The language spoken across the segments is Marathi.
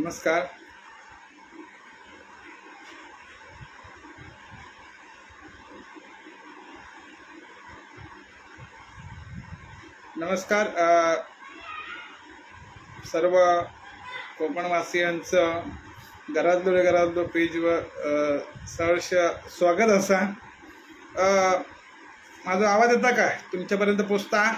नमस्कार. नमस्कार सर्व कोकणवासियांचं घरातलो पेजवर सहर्ष स्वागत असा. माझा आवाज येता काय तुमच्यापर्यंत पोचता?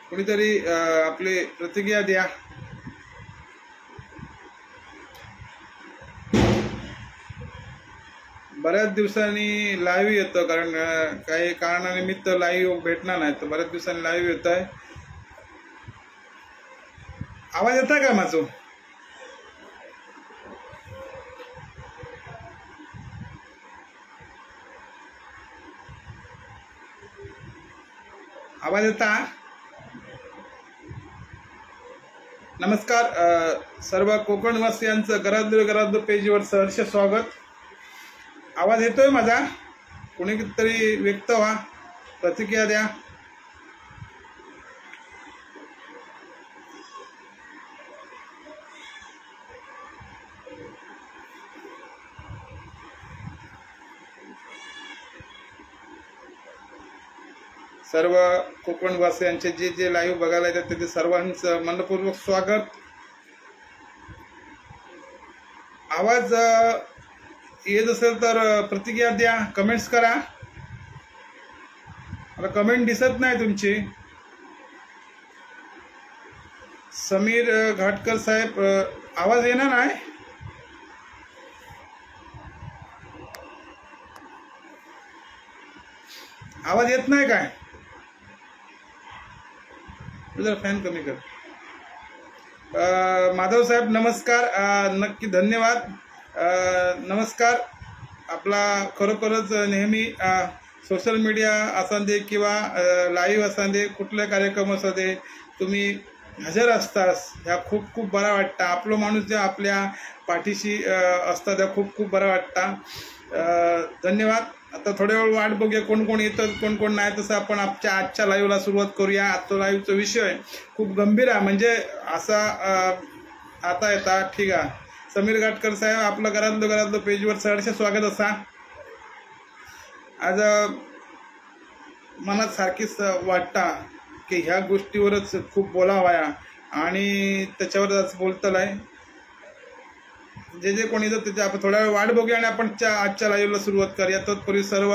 कोणीतरी आपली प्रतिक्रिया द्या. बऱ्याच दिवसांनी लाईव्ह येतं, कारण काही कारणानिमित्त लाईव्ह भेटणार नाही, तर बऱ्याच दिवसांनी लाईव्ह येत आहे. आवाज येता का माझा? आवाज येता? नमस्कार सर्व कोकणवासियांचं घरातलो पेजवर सहर्ष स्वागत. आवाज येतोय माझा? कोणीतरी व्यक्त व्हा, प्रतिक्रिया द्या. सर्व कोकणवासियांचे जे लाईव्ह बघायला येतात त्याचे सर्वांचं मनपूर्वक स्वागत. आवाज येत असेल तर प्रतिक्रिया द्या, कमेंट्स करा. मला कमेंट दिसत नाही तुमची. समीर घाटकर साहेब, आवाज येणार नाही? आवाज येत नाही काय? जरा फॅन कमी कर. माधव साहेब नमस्कार, नक्की धन्यवाद. नमस्कार. आपला खरोखरच नेहमी सोशल मीडिया असं दे किंवा लाईव्ह असं दे, कुठले कार्यक्रम असं दे, तुम्ही हजर असतास, ह्या खूप खूप बरा वाटतं. आपलं माणूस जे आपल्या पाठीशी असतात त्या खूप खूप बरा वाटतं. धन्यवाद. आता थोड्या वेळ वाट बघूया कोण कोण येतं कोण कोण नाही. तसं आपण आजच्या लाईव्हला सुरुवात करूया. आजचा लाईव्हचा विषय खूप गंभीर आहे, म्हणजे असा आता येता. ठीक आहे. समीर घाटकर साहेब, आपलं घरातलं पेजवर सहर्ष स्वागत असा. आज मनात सारखीच वाटतं की ह्या गोष्टीवरच खूप बोलावाया आणि त्याच्यावरच बोलतलाय. जे कोणी येतं त्याच्या आपण थोड्या वेळ वाट बघूया आणि आपण आजच्या लाईव्हला सुरुवात करूया. तत्पूर्वी सर्व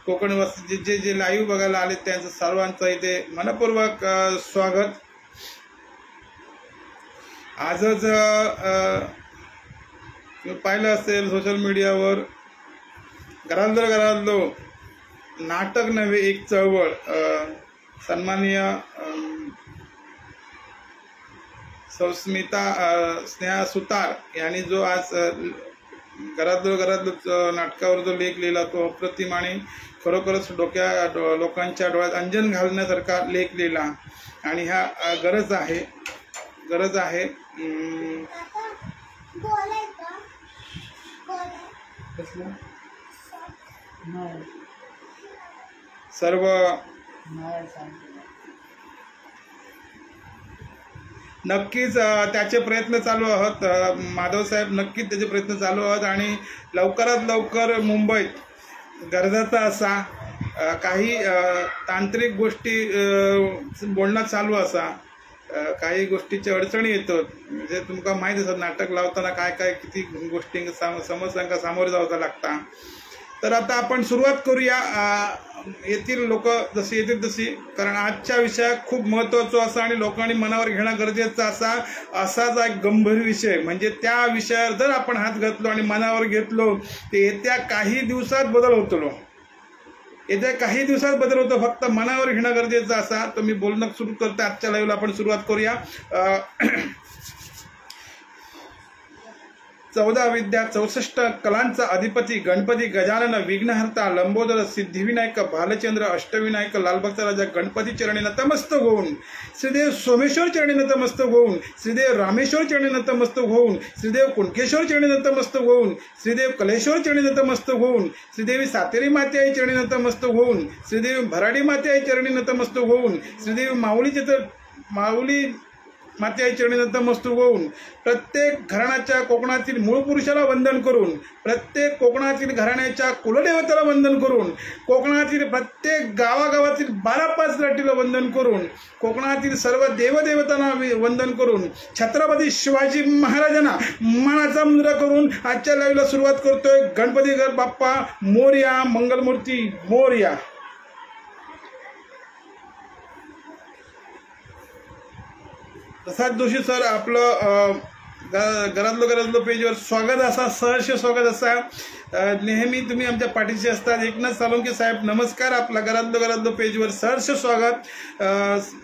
कोकणवासी जे लाईव्ह बघायला आले त्यांचं सर्वांचं इथे मनपूर्वक स्वागत. आजच पाहिलं असेल सोशल मीडियावर, घरातलो नाटक नव्हे एक चळवळ, सन्माननीय स्नेहा सुतार यांनी जो आज घरातलो नाटकावर जो लेख लिहिला तो अप्रतिम आणि खरोखरच लोकांच्या डोळ्यात अंजन घालण्यासारखा लेख लिहिला. आणि ह्या गरज आहे. सर्व नक्कीच त्याचे प्रयत्न चालू आहेत माधव साहेब, नक्कीच त्याचे प्रयत्न चालू आहेत. आणि लवकरात लवकर मुंबईत गरजेचा असा काही तांत्रिक गोष्टी बोलणं चालू असा. काही गोष्टीच्या अडचणी येतात, म्हणजे तुमका माहीत असत नाटक लावताना काय किती गोष्टी समस्यांना सामोरे जावं लागता. तर आता आपण सुरुवात करूया. येथील लोक जशी येतील तशी, कारण आजच्या विषयात खूप महत्त्वाचा असा आणि लोकांनी मनावर घेणं गरजेचं असाच एक गंभीर विषय. म्हणजे त्या विषयावर जर आपण हात घातलो आणि मनावर घेतलो तर येत्या काही दिवसात बदल होतो. फक्त मनावर घेणं गरजेचं असा. तर मी बोलणं सुरू करते. आजच्या लाईव्हला आपण सुरुवात करूया. 14 विद्या 64 कलांचा अधिपती गणपती गजानन विघ्नहर्ता लंबोदर सिद्धिविनायक भालचंद्र अष्टविनायक लालभक्त राजा गणपती चरणी नतमस्तक होऊन, श्रीदेव सोमेश्वर चरणी नतमस्तक होऊन, श्रीदेव रामेश्वर चरणी नतमस्तक होऊन, श्रीदेव कुणकेश्वर चरणी नतमस्तक होऊन, श्रीदेव कलेश्वर चरणी नतमस्तक होऊन, श्रीदेवी सातेरी माते आई चरणी नतमस्तक होऊन, श्रीदेवी भराडी माते आई चरणी नतमस्तक होऊन, श्रीदेवी माऊली माती आई चरणी नतमस्तक होऊन प्रत्येक घराण्याच्या कोकणातील मूळ पुरुषाला वंदन करून, प्रत्येक कोकणातील घराण्याच्या कुलदेवतेला वंदन करून, कोकणातील प्रत्येक गावागावातील 12-5 लाटीला वंदन करून, कोकणातील सर्व देवदेवतांना वंदन करून, छत्रपती शिवाजी महाराजांना मानाचा मुजरा करून आजच्या लाईव्हला सुरुवात करतोय. गणपती बाप्पा मोरया, मंगलमूर्ती मोरया. प्रसाद जोशी सर, आपलं घरातलं पेजवर स्वागत असा, सहर्ष स्वागत असा. नेहमी तुम्ही आमच्या पाठीशी असतात. एकनाथ सालुंके साहेब नमस्कार, आपला घरातलं पेजवर सहर्ष स्वागत.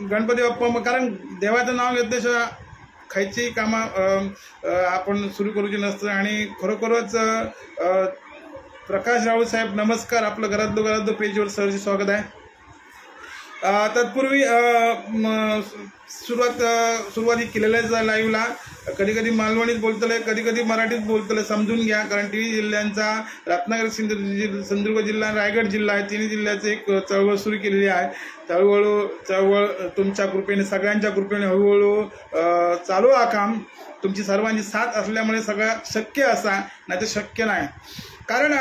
गणपती बाप्पा, कारण देवाचं नाव घेतल्याशिवाय खायची कामं आपण सुरू करूची नसतं. आणि खरोखरच प्रकाश राऊत साहेब नमस्कार, आपलं घरातलं पेजवर सहर्ष स्वागत आहे. तत्पूर्वी सुरुवाती केलेल्याच लाईव्हला कधी मालवणीत बोलतले, कधी मराठीत बोलतले, समजून घ्या. कारण तिन्ही जिल्ह्यांचा, रत्नागिरी, सिंधुदुर्ग जिल्हा, रायगड जिल्हा आहे, तिन्ही जिल्ह्याचं एक चळवळ सुरू केलेली आहे. चळवळ तुमच्या कृपेने, सगळ्यांच्या कृपेने हळूहळू चालू हा काम. तुमची सर्वांची साथ असल्यामुळे सगळं शक्य असा, नाही तर शक्य नाही. कारण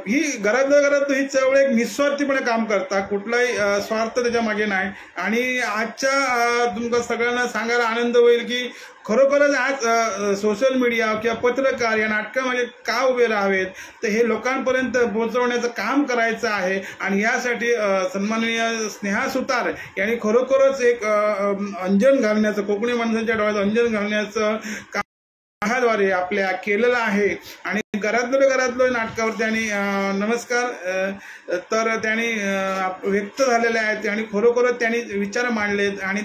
ही घरातलं ही चळवळ एक निस्वार्थीपणे काम करता, कुठलाही स्वार्थ त्याच्या मागे नाही. आणि आजच्या तुमका सगळ्यांना सांगायला आनंद होईल की खरोखरच आज सोशल मीडिया किंवा पत्रकार या नाटकामध्ये का उभे राहावेत, तर हे लोकांपर्यंत पोहोचवण्याचं काम करायचं आहे. आणि यासाठी सन्माननीय स्नेहा सुतार यांनी खरोखरच एक अंजन घालण्याचं, कोकणी माणसांच्या डोळ्यात अंजन घालण्याचं काम ह्याद्वारे आपल्या केलेलं आहे. आणि घरातलं नाटकावर त्यांनी नमस्कार तर त्यांनी व्यक्त झालेले आहेत. आणि खरोखरच त्यांनी विचार मांडलेत. आणि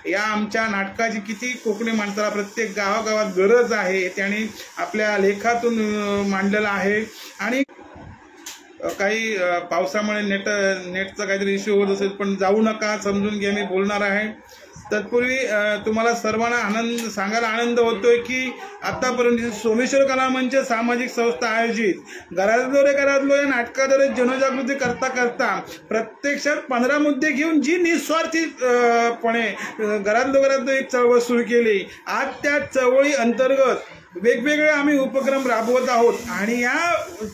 या आमच्या नाटकाची किती कोकणी माणसाला प्रत्येक गावागावात गरज आहे त्यांनी आपल्या लेखातून मांडलेलं आहे. आणि काही पावसामुळे नेटचा काहीतरी इश्यू होत असेल, पण जाऊ नका, समजून घ्या, मी बोलणार आहे. तत्पूर्वी तुम्हाला सर्वांना सांगायला आनंद होतोय की आतापर्यंत सोमेश्वर कला मंच सामाजिक संस्था आयोजित घरातलो या नाटकाद्वारे जनजागृती करता प्रत्यक्षात 15 मुद्दे घेऊन जी निस्वार्थीपणे घरातलं एक चळवळ सुरू केली. आज त्या चळवळी अंतर्गत वेगवेगळे आम्ही उपक्रम राबवत आहोत. आणि या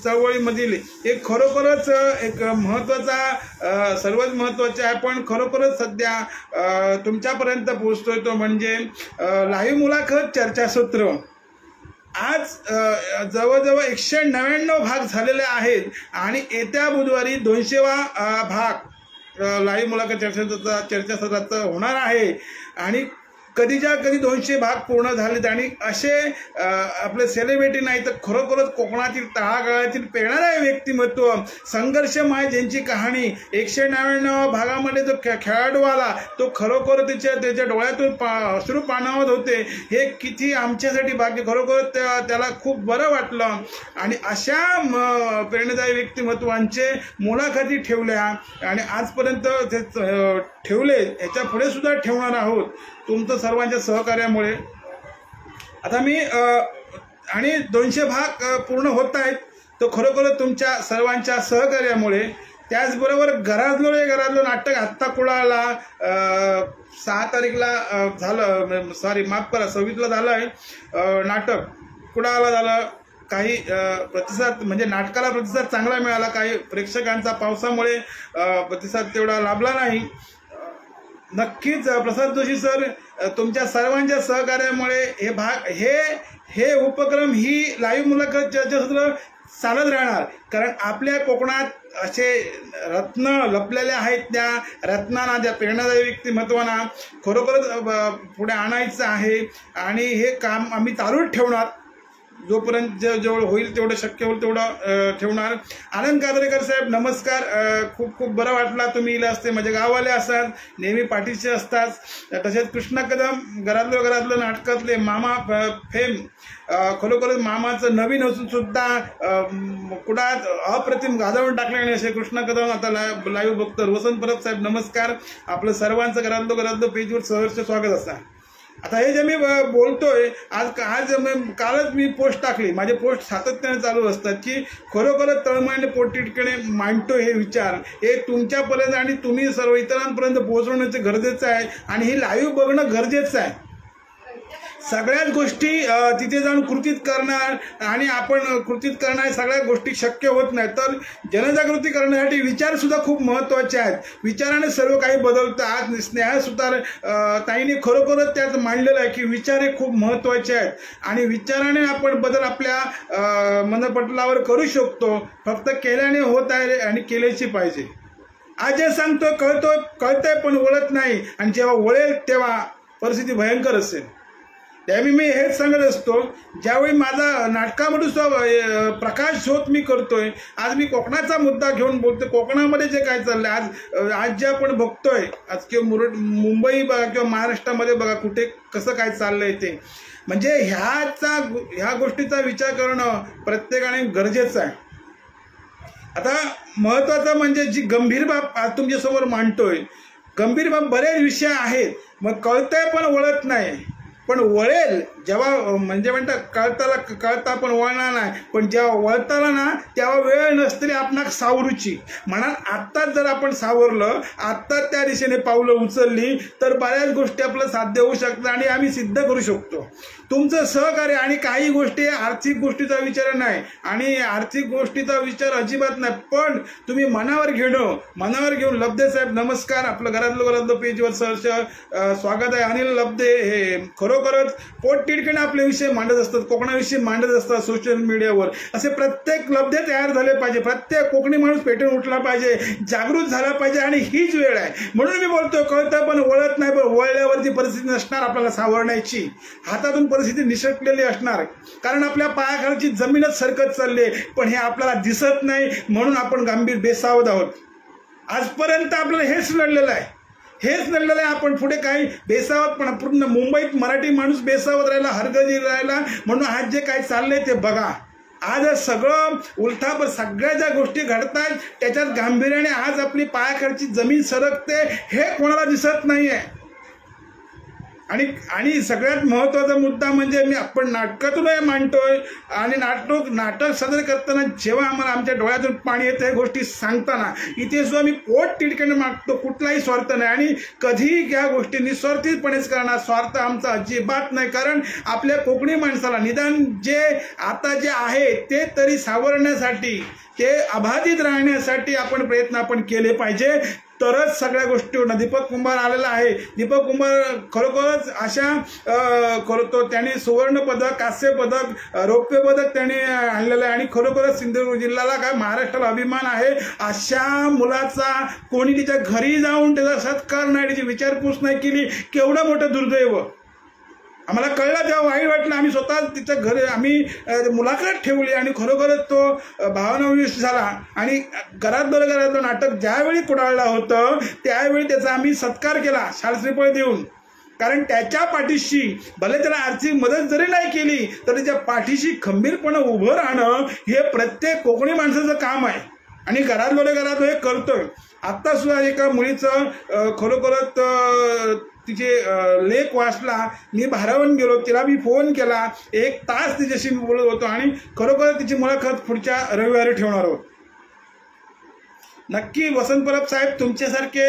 चळवळीमधील एक खरोखरच एक महत्त्वाचा, सर्वात महत्त्वाचे आहे, पण खरोखरच सध्या तुमच्यापर्यंत पोहोचतोय तो म्हणजे लाईव्ह मुलाखत चर्चासत्र. आज जवळजवळ 199 भाग झालेले आहेत. आणि येत्या बुधवारी 200वा भाग लाईव्ह मुलाखत चर्चासत्राचा होणार आहे. आणि कधी 200 भाग पूर्ण झालेत. आणि असे आपले सेलिब्रिटी नाही तर खरोखरच कोकणातील तळागाळातील प्रेरणादायी व्यक्तिमत्व, संघर्षमय ज्यांची कहाणी 199 भागामध्ये जो खेळाडू आला तो खरोखर त्याच्या डोळ्यातून अश्रू पाणावत होते. हे किती आमच्यासाठी भाग्य, खरोखर त्याला खूप बरं वाटलं. आणि अशा प्रेरणादायी व्यक्तिमत्वांचे मुलाखती ठेवल्या आणि आजपर्यंत ते ठेवले, याच्या पुढे सुद्धा ठेवणार आहोत तुमचं सर्वांच्या सहकार्यामुळे. आता मी आणि 200 भाग पूर्ण होत आहेत तो खरोखर तुमच्या सर्वांच्या सहकार्यामुळे. त्याचबरोबर घरातलं नाटक आत्ता कुडाळला 6 तारीखला झालं, सॉरी माफ करा 26ला झालं आहे नाटक, कुडाळला झालं. काही प्रतिसाद म्हणजे नाटकाला प्रतिसाद चांगला मिळाला, काही प्रेक्षकांचा पावसामुळे प्रतिसाद तेवढा लाभला नाही. नक्कीच प्रसाद जोशी सर, तुमच्या सर्वांच्या सहकार्यामुळे हे भाग हे उपक्रम, ही लाईव्ह मुलाखत चर्चासत्र चालत राहणार. कारण आपल्या कोकणात असे रत्न लपलेले आहेत. त्या रत्नांना, त्या प्रेरणादायी व्यक्तिमत्वांना खरोखरच पुढे आणायचं आहे. आणि हे काम आम्ही चालूच ठेवणार, जोपर्यंत जेवढं होईल तेवढं, शक्य होईल तेवढं ठेवणार. आनंद कादरेकर साहेब नमस्कार, खूप बरं वाटला तुम्ही इले असते, माझे गाववाले असतात, नेहमी पाठीचे असतात. तसेच कृष्णा कदम घरातलं नाटकातले मामा फेम, खरोखरच मामाचं नवीन असून सुद्धा कुडाळात अप्रतिम गाजवून टाकल्याने असे कृष्णा कदम आता लाईव्ह बघतो. वसंत परब साहेब नमस्कार, आपलं सर्वांचं घरातलं पेजवर सहर्ष स्वागत असतं. आता हे जे मी बोलतोय कालच मी पोस्ट टाकली, माझे पोस्ट सातत्याने चालू असतात की खरोखरच तळमळीने पोटतिडकीने मांडतो हे विचार, हे तुमच्यापर्यंत आणि तुम्ही सर्व इतरांपर्यंत पोहोचवण्याचे गरजेचं आहे. आणि हे लाईव्ह बघणं गरजेचं आहे. सगळ्याच गोष्टी तिथे जाऊन कृतीत करणार आणि आपण कृतीत करणार सगळ्या गोष्टी शक्य होत नाही. तर जनजागृती करण्यासाठी विचारसुद्धा खूप महत्त्वाचे आहेत. विचाराने सर्व काही बदलतं. आज स्नेहा सुतार ताईने खरोखरच त्यात मांडलेलं आहे की विचार हे खूप महत्त्वाचे आहेत आणि विचाराने आपण बदल आपल्या मनपटलावर करू शकतो. फक्त केल्याने होत आहे आणि केल्याची पाहिजे. आज जे सांगतोय कळतंय पण वळत नाही आणि जेव्हा वळेल तेव्हा परिस्थिती भयंकर असेल. त्यावेळी मी हेच सांगत असतो, ज्यावेळी माझा नाटकामधून प्रकाश शोध मी करतोय. आज मी कोकणाचा मुद्दा घेऊन बोलतोय. कोकणामध्ये जे काय चाललंय आज जे आपण बघतोय आज किंवा मुंबई बघा किंवा महाराष्ट्रामध्ये बघा कुठे कसं काय चाललंय ते म्हणजे ह्या गोष्टीचा विचार करणं प्रत्येकाने गरजेचं आहे. आता महत्त्वाचं म्हणजे जी गंभीर बाब आज तुमच्यासमोर मांडतोय. गंभीर बाब बरेच विषय आहेत. मग कळतंय पण वळत नाही. पण वळेल जेव्हा म्हणजे कळता पण वळणार नाही. पण जेव्हा वळताला ना तेव्हा वेळ नसतरी आपणाक सावरूची म्हणा. आत्ताच जर आपण सावरलं आत्ताच त्या दिशेने पावलं उचलली तर बऱ्याच गोष्टी आपलं साध्य होऊ शकतात आणि आम्ही सिद्ध करू शकतो. तुमचं सहकार्य आणि काही गोष्टी आर्थिक गोष्टीचा विचार नाही आणि आर्थिक गोष्टीचा विचार अजिबात नाही. पण तुम्ही मनावर घेऊन लब्धे साहेब नमस्कार. आपलं घरातलं पेजवर सहर्ष स्वागत आहे. अनिल लब्धे हे खरोखरच पोटतिडकीने आपले विषय मांडत असतात. कोकणाविषयी मांडत असतात सोशल मीडियावर. असे प्रत्येक लब्धे तयार झाले पाहिजे. प्रत्येक कोकणी माणूस पेटून उठला पाहिजे. जागृत झाला पाहिजे आणि हीच वेळ आहे. म्हणून मी बोलतो कळतं पण वळत नाही. पण वळल्यावरती परिस्थिती नसणार आपल्याला सावरण्याची. हातातून परिस्थिती निसटलेली असणार कारण आपल्या पायाखालची जमीनच सरकत चालली. पण हे आपल्याला दिसत नाही म्हणून आपण गंभीर बेसावध आहोत. आजपर्यंत आपल्याला हेच नडलेलं आहे. आपण पुढे काही बेसावतपणा पूर्ण मुंबईत मराठी माणूस बेसावत राहिला, हरगजी राहिला. म्हणून आज जे काही चाललंय ते बघा. आज सगळं उलथाप सगळ्या ज्या गोष्टी घडतात त्याच्यात गांभीर्याने आज आपली पायाखालची जमीन सरकते हे कोणाला दिसत नाहीये. आणि सगळ्यात महत्त्वाचा मुद्दा म्हणजे आपण नाटकातूनही मांडतोय आणि नाटक सादर करताना जेव्हा आम्हाला आमच्या डोळ्यातून पाणी येतं हे गोष्टी सांगताना इथे सुद्धा मी पोट तिडकीने मागतो. कुठलाही स्वार्थ नाही आणि कधीही ह्या गोष्टी निस्वार्थीपणेच करणार. स्वार्थ आमचा अजिबात नाही. कारण आपल्या कोकणी माणसाला निदान जे आता जे आहे ते तरी सावरण्यासाठी ते अबाधित राहण्यासाठी प्रयत्न केले पाहिजे. तरच सगळ्या गोष्टी होणार. दीपक कुंभार आलेला आहे. दीपक कुंभार खरोखरच अशा करतो. त्यांनी सुवर्ण पदक, कांस्य पदक, रौप्य पदक त्यांनी आणलेलं आहे आणि खरोखरच सिंधुदुर्ग जिल्ह्याला काय महाराष्ट्राला अभिमान आहे. अशा मुलाचा कोणी तिच्या घरी जाऊन त्याचा सत्कार नाही, त्याची विचारपूस नाही केली. केवढं मोठं दुर्दैव. आम्हाला कळलं तेव्हा वाईट वाटलं. आम्ही स्वतः तिच्या घरी आम्ही मुलाखत ठेवली आणि खरोखरच तो भावनाविश झाला आणि घरातलं नाटक ज्यावेळी कुडाळलं होतं त्यावेळी त्याचा आम्ही सत्कार केला शालश्रीफळ देऊन. कारण त्याच्या पाठीशी भले त्याला आर्थिक मदत जरी नाही केली तरी त्या पाठीशी खंबीरपणे उभं राहणं हे प्रत्येक कोकणी माणसाचं काम आहे आणि घरातलं हे करतोय. आत्ता सुद्धा एका मुलीचं खरोखरच तिचे लेख वाचला. मी भारावून गेलो. तिला मी फोन केला. 1 तास तिच्याशी मी बोलत होतो आणि खरोखर तिची मुलाखत पुढच्या रविवारी ठेवणार आहोत. नक्की वसंत परब साहेब तुमच्यासारखे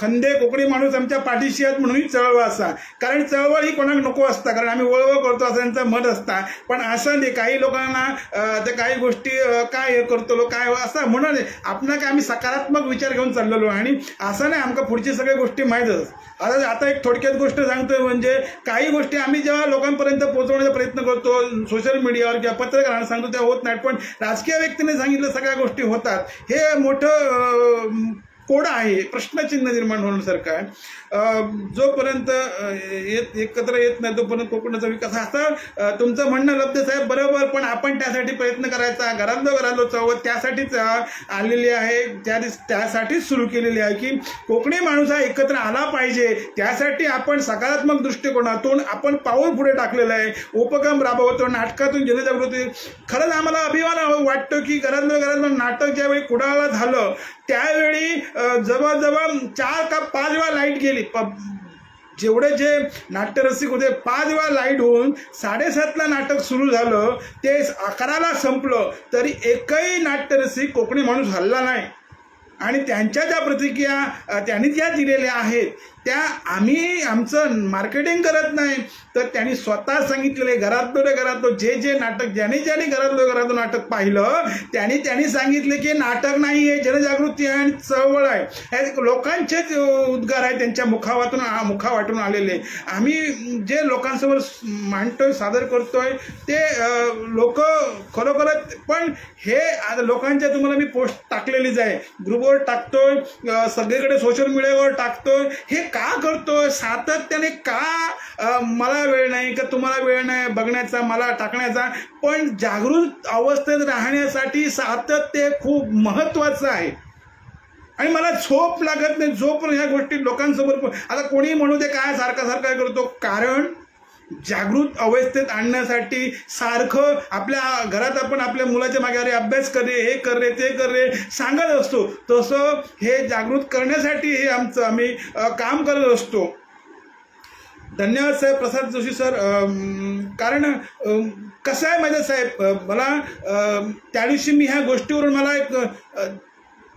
खंदे कोकणी माणूस आमच्या पाठीशी आहेत म्हणून चळवळ असा. कारण चळवळ ही कोणाला नको असता कारण आम्ही वळवळ करतो असं त्यांचं मत असता. पण असं नाही. काही लोकांना ते काही गोष्टी काय हे करतो काय असं म्हणून आपण काय आम्ही सकारात्मक विचार घेऊन चाललेलो आणि असं नाही आमका पुढची सगळ्या गोष्टी माहीतच. आता एक थोडक्यात गोष्ट सांगतोय म्हणजे काही गोष्टी आम्ही जेव्हा लोकांपर्यंत पोहोचवण्याचा प्रयत्न करतो सोशल मीडियावर किंवा पत्रकारांना सांगतो त्या होत नाहीत. पण राजकीय व्यक्तीने सांगितलं सगळ्या गोष्टी होतात. हे मोठं कोड आहे. प्रश्नचिन्ह निर्माण होण्यासारखं आहे. जोपर्यंत एकत्र येत नाही तोपर्यंत कोकणाचा विकास. आता तुमचं म्हणणं लब्धे साहेब बरोबर. पण आपण त्यासाठी प्रयत्न करायचा. घरातलं चळवळ त्यासाठीच आलेली आहे. त्यासाठीच सुरू केलेली आहे की कोकणी माणूस हा एकत्र आला पाहिजे. त्यासाठी आपण सकारात्मक दृष्टिकोनातून आपण पाऊल पुढे टाकलेलं आहे. उपक्रम राबवतो. नाटकातून जनजागृती. खरंच आम्हाला अभिमान वाटतो की घरातलं नाटक ज्यावेळी कुडाळला झालं त्यावेळी जवळजवळ 4 का 5 वेळा लाईट गेली. जेवढे जे नाट्यरसिक होते 5 वेळा लाईट होऊन 7:30ला नाटक सुरू झालं. ते 11ला संपलं तरी एकही नाट्यरसिक कोकणी माणूस हल्ला नाही. आणि त्यांच्या ज्या प्रतिक्रिया त्यांनी ज्या दिलेल्या आहेत त्या आम्ही आमचं मार्केटिंग करत नाही, तर त्यांनी स्वतः सांगितलेले घरातलं जे नाटक ज्यांनी घरातलं नाटक पाहिलं त्यांनी सांगितले की नाटक नाही आहे, जनजागृती आहे आणि चळवळ आहे. हे लोकांचेच उद्गार आहे त्यांच्या मुखावाटून आलेले. आम्ही जे लोकांसमोर मांडतोय सादर करतोय ते लोक खरोखरच, पण हे आता लोकांच्या तुम्हाला मी पोस्ट टाकलेलीच आहे, ग्रुपवर टाकतोय, सगळीकडे सोशल मीडियावर टाकतोय. हे का करतोय सातत्याने? का मला वेळ नाही का तुम्हाला वेळ नाही बघण्याचा मला टाकण्याचा? पण जागृत अवस्थेत राहण्यासाठी सातत्य खूप महत्त्वाचं आहे. आणि मला झोप लागत नाही, झोप ह्या गोष्टी लोकांसमोर. आता कोणी म्हणू दे काय सारखा करतो, कारण जागृत अवस्थेत आणण्यासाठी सारखं आपल्या घरात आपण आपल्या मुलाच्या मागे अरे अभ्यास कर रे, हे कर रे, ते कर रे सांगत असतो. तसं हे जागृत करण्यासाठी हे आम्ही काम करत असतो. धन्यवाद साहेब, प्रसाद जोशी सर. कारण कसं आहे माहिती साहेब, मला त्या दिवशी मी ह्या गोष्टीवरून मला एक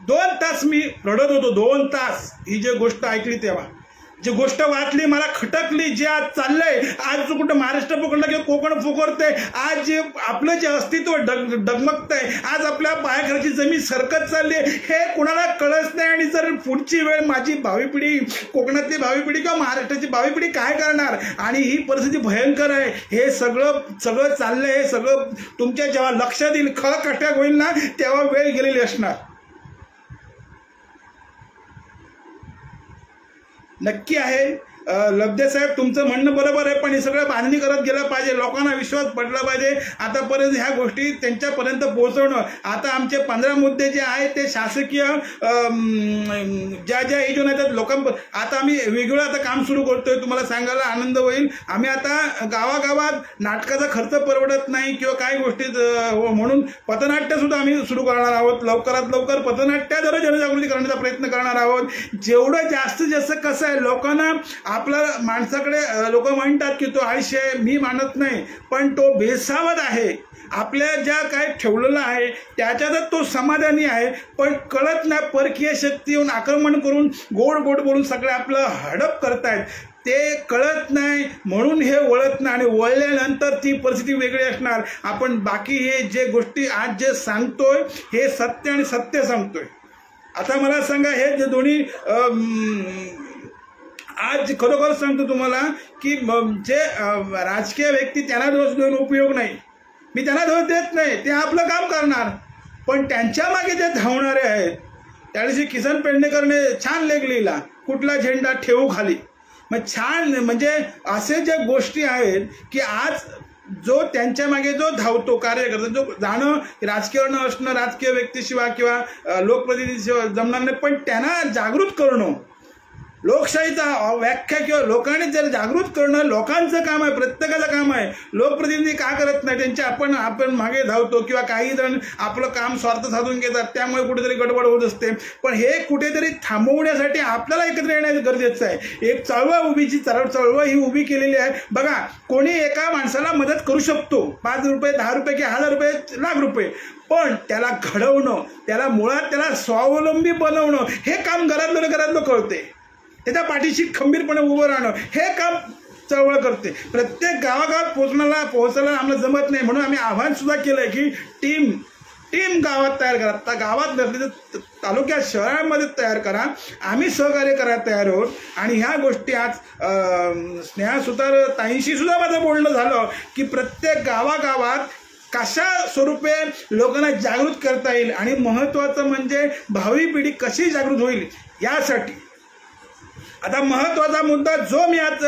2 तास मी रडत होतो. 2 तास ही जी गोष्ट ऐकली तेव्हा, जी गोष्ट वाचली मला खटकली. जे आज चाललंय, आज जो कुठं महाराष्ट्र पकडला किंवा कोकण फुकरतंय, आज जे आपलं जे अस्तित्व डगमगतंय, आज आपल्या पायाखालची जमीन सरकत चालली आहे, हे कुणाला कळत नाही. आणि जर पुढची वेळ माझी भावी पिढी, कोकणातली भावी पिढी किंवा महाराष्ट्राची भावी पिढी काय करणार? आणि ही परिस्थिती भयंकर आहे. हे सगळं चाललंय, हे सगळं तुमच्या जेव्हा लक्षात येईल, खळखट्याक होईल ना, तेव्हा वेळ गेलेली असणार. नक्की आहे लब्धे साहेब, तुमचं म्हणणं बरोबर आहे, पण हे सगळं बांधणी करत गेलं पाहिजे, लोकांना विश्वास पडला पाहिजे. आतापर्यंत ह्या गोष्टी त्यांच्यापर्यंत पोहोचवणं. आता आमचे 15 मुद्दे जे आहेत ते शासकीय ज्या योजना आहेत लोकांपर्यंत, आता आम्ही वेगवेगळं आता काम सुरू करतोय. तुम्हाला सांगायला आनंद होईल, आम्ही आता गावागावात नाटकाचा खर्च परवडत नाही किंवा काही गोष्टी म्हणून पथनाट्य सुद्धा आम्ही सुरू करणार आहोत. लवकरात लवकर पथनाट्याद्वारे जनजागृती करण्याचा प्रयत्न करणार आहोत. जेवढं जास्तीत जास्त कसं आहे, लोकांना आपला माणसाकडे लोक म्हणतात की तो आळशी आहे, मी मानत नाही, पण तो बेसावध आहे. आपल्या ज्या काय ठेवलेलं आहे त्याच्यातच तो समाधानी आहे, पण कळत नाही. परकीय शक्ती येऊन आक्रमण करून गोड बोलून सगळे आपलं हडप करतायत, ते कळत नाही, म्हणून हे वळत नाही. आणि वळल्यानंतर ती परिस्थिती वेगळी असणार. आपण बाकी हे जे गोष्टी आज जे सांगतोय हे सत्य आणि सत्य सांगतोय. आता मला सांगा, हे जे दोन्ही आज खरोखर सांगतो तुम्हाला की जे राजकीय व्यक्ती त्यांना दोष देऊन उपयोग नाही, मी त्यांना दोष देत नाही, ते आपलं काम करणार. पण त्यांच्या मागे जे धावणारे आहेत, त्यादिवशी किसन पेडणेकरने छान लेख लिहिला, कुठला झेंडा ठेवू खाली. मग छान, म्हणजे असे ज्या गोष्टी आहेत की आज जो त्यांच्या मागे जो धावतो कार्यकर्ता, जो जाणं राजकीय न असणं, राजकीय व्यक्तीशिवाय किंवा लोकप्रतिनिधीशिवाय जमणार नाही, पण त्यांना जागृत करणं, लोकशाहीचा व्याख्या किंवा लोकांनी जर जागृत करणं लोकांचं काम आहे, प्रत्येकाचं काम आहे. लोकप्रतिनिधी का करत नाही? त्यांच्या आपण मागे धावतो किंवा काही जण आपलं काम स्वार्थ साधून घेतात, त्यामुळे कुठेतरी गडबड होत असते. पण हे कुठेतरी थांबवण्यासाठी आपल्याला एकत्र येणं गरजेचं आहे. एक चळवळ ही उभी केलेली आहे. बघा, कोणी एका माणसाला मदत करू शकतो, 5 रुपये, 10 रुपये की 1000 रुपये, लाख रुपये, पण त्याला घडवणं, त्याला मुळात त्याला स्वावलंबी बनवणं, हे काम घरातलं कळते. त्याच्या पाठीशी खंबीरपणे उभं राहणं, हे काम चळवळ करते. प्रत्येक गावागावात पोहोचायला आम्हाला जमत नाही, म्हणून आम्ही आव्हान सुद्धा केलं की टीम गावात तयार करा. आता गावात नसले तर तालुक्यात, शहरांमध्ये तयार करा. आम्ही सहकार्य करायला तयार आहोत. आणि ह्या गोष्टी आज स्नेहा सुतार ताईंशी सुद्धा माझं बोलणं झालं की प्रत्येक गावागावात कशा स्वरूपे लोकांना जागृत करता येईल, आणि महत्त्वाचं म्हणजे भावी पिढी कशी जागृत होईल यासाठी. आता महत्त्वाचा मुद्दा जो मी आज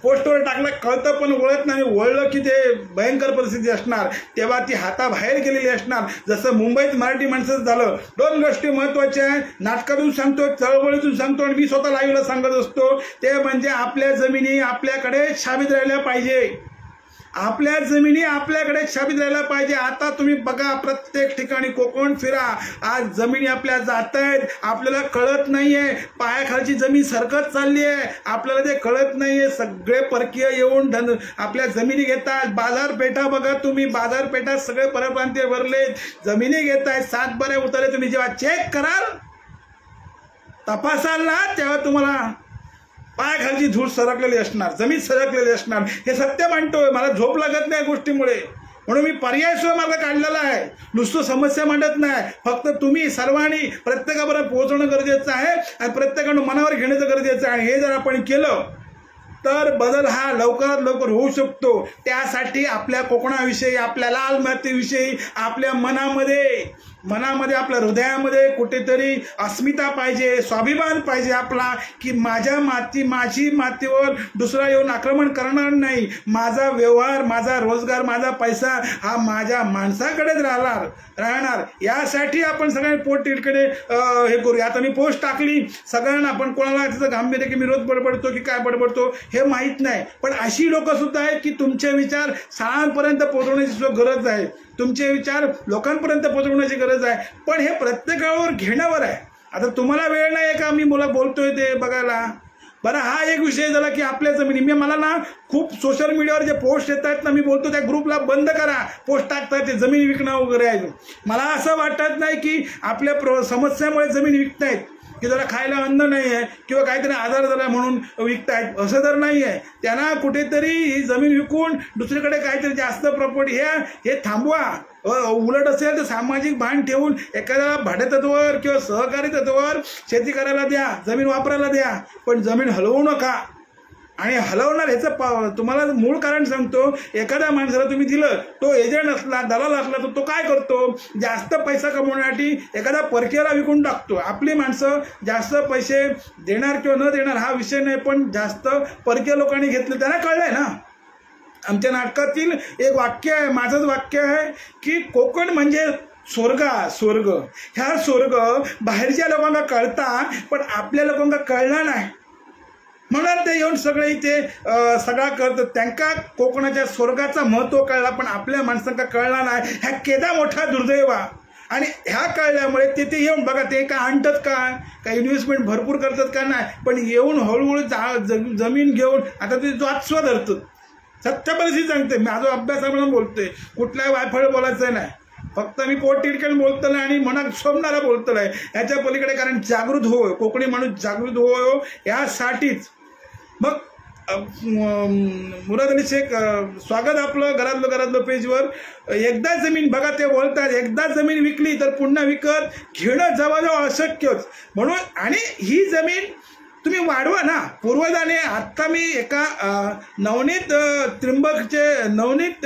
पोस्टवर टाकला, कळतं पण वळत नाही. वळलं की ते भयंकर परिस्थिती असणार, तेव्हा ती हाताबाहेर गेलेली असणार. जसं मुंबईत मराठी माणसाचं झालं. 2 गोष्टी महत्त्वाच्या आहे, नाटकातून सांगतो, चळवळीतून सांगतो, आणि मी स्वतः लाईव्हला सांगत असतो, ते म्हणजे आपल्या जमिनी आपल्याकडे शाबीत राहिल्या पाहिजे. आपल्या जमिनी आपल्याकडे शाबीत राहायला पाहिजे. आता तुम्ही बघा, प्रत्येक ठिकाणी कोकण फिरा, आज जमिनी आपल्या जात आहेत, आपल्याला कळत नाहीये. पायाखालची जमीन सरकत चालली आहे, आपल्याला ते कळत नाहीये. सगळे परकीय येऊन आपल्या जमिनी घेतात. बाजारपेठा बघा तुम्ही, बाजारपेठा सगळे परप्रांतीय भरले, जमिनी घेत आहेत. 7 बऱ्या उतारे. तुम्ही जेव्हा चेक कराल तपासाल ना तेव्हा तुम्हाला पायाखालची धूळ सरकलेली असणार, जमीन सरकलेली असणार. हे सत्य मांडतोय. मला झोप लागत नाही गोष्टीमुळे, म्हणून मी पर्याय मार्ग काढलेला आहे. नुसतं समस्या मांडत नाही. फक्त तुम्ही सर्वांनी प्रत्येकाबरोबर पोहोचणं गरजेचं आहे आणि प्रत्येकानं मनावर घेण्याचं गरजेचं आहे. आणि हे जर आपण केलं तर बदल हा लवकरात लवकर होऊ शकतो. त्यासाठी आपल्या कोकणाविषयी, आपल्या लाल मातीविषयी आपल्या मनामध्ये आपल्या हृदयामध्ये कुठेतरी अस्मिता पाहिजे, स्वाभिमान पाहिजे आपला, की माझी मातीवर दुसरा येऊन आक्रमण करणार नाही. माझा व्यवहार, माझा रोजगार, माझा पैसा हा माझ्या माणसाकडेच राहणार. यासाठी आपण सगळ्यांनी पोटतिडकीने हे करूया. आता मी पोस्ट टाकली, सगळ्यांना आपण कोणाला त्याचं गांभीर्य की मी रोज बडबडतो की काय बडबडतो हे माहीत नाही, पण अशी लोकं सुद्धा आहेत की तुमचे विचार शाळांपर्यंत पोहोचवण्याची सुद्धा गरज आहे. तुमचे विचार लोकांपर्यंत पोहोचवण्याची गरज आहे, पण हे प्रत्येकावर घेण्यावर आहे. आता तुम्हाला वेळ नाही आहे का मी मला बोलतोय ते बघायला? बरं, हा एक विषय झाला की आपल्या जमिनी. मला ना खूप सोशल मीडियावर जे पोस्ट येत आहेत ना, मी बोलतो त्या ग्रुपला बंद करा. पोस्ट टाकतात ते जमीन विकणं वगैरे आहे. मला असं वाटत नाही की आपल्या समस्यामुळे जमीन विकतायत, की जरा खायला अन्न नाही आहे किंवा काहीतरी आजार झाला म्हणून विकतायत, असं तर नाही आहे. त्यांना कुठेतरी ही जमीन विकून दुसरीकडे काहीतरी जास्त प्रॉपर्टी हे थांबवा. उलट असेल तर सामाजिक भान ठेवून एखाद्याला भाडेतत्वावर किंवा सहकारी तत्वावर शेती करायला द्या, जमीन वापरायला द्या, पण जमीन हलवू नका. आणि हलवणार ह्याचं तुम्हाला मूळ कारण सांगतो. एखाद्या माणसाला तुम्ही दिलं, तो एजंट असला, दलाल असला, तर तो काय करतो? जास्त पैसा कमवण्यासाठी एखादा परकीयाला विकून टाकतो. आपली माणसं जास्त पैसे देणार किंवा न देणार हा विषय नाही, पण जास्त परकीय लोकांनी घेतलं. त्यांना कळलंय ना. आमच्या नाटकातील एक वाक्य आहे, माझंच वाक्य आहे, की कोकण म्हणजे स्वर्ग. ह्या स्वर्ग बाहेरच्या लोकांना कळता, पण आपल्या लोकांना कळला नाही. म्हणून ते येऊन सगळे इथे सगळा करतात. त्यांना कोकणाच्या स्वर्गाचा महत्त्व कळला, पण आपल्या माणसांना कळला नाही. ह्या केदा मोठा दुर्दैव. आणि ह्या कळल्यामुळे ते येऊन बघा, ते काय आणतात का इन्व्हेस्टमेंट भरपूर करतात का? नाही, पण येऊन हळूहळू जमीन घेऊन आता ते वाचवा धरतात. सत्य परिस्थिती सांगते, माझा अभ्यासामुळे बोलतोय. कुठल्याही वायफळ बोलायचं नाही. फक्त मी पोटतिडकीने बोलतो नाही आणि मनात शोभणारा बोलतो नाही, याच्या पलीकडे. कारण जागृत होय, कोकणी माणूस जागृत होय यासाठीच. मग मुराद अली शेख, स्वागत आपलं घरातलं पेजवर. एकदा जमीन बघा ते बोलतात, एकदा जमीन विकली तर पुन्हा विकत घेणं जवळजवळ अशक्यच. म्हणून आणि ही जमीन तुम्ही वाढवा ना. पूर्वजाने, आत्ता मी एका नवनीत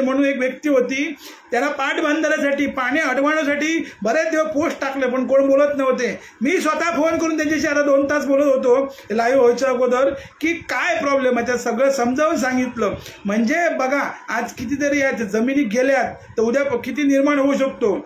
म्हणून एक व्यक्ती होती, त्याला पाठ बांधण्यासाठी, पाणी अडवण्यासाठी बरेच दिवस पोस्ट टाकले, पण कोण बोलत नव्हते. मी स्वतः फोन करून त्यांच्याशी आता 2 तास बोलत होतो लाईव्ह व्हायच्या अगोदर, की काय प्रॉब्लेम आहे, त्या सगळं समजावून सांगितलं. म्हणजे बघा, आज कितीतरी आहेत जमिनी गेल्यात, तर उद्या किती निर्माण होऊ शकतो.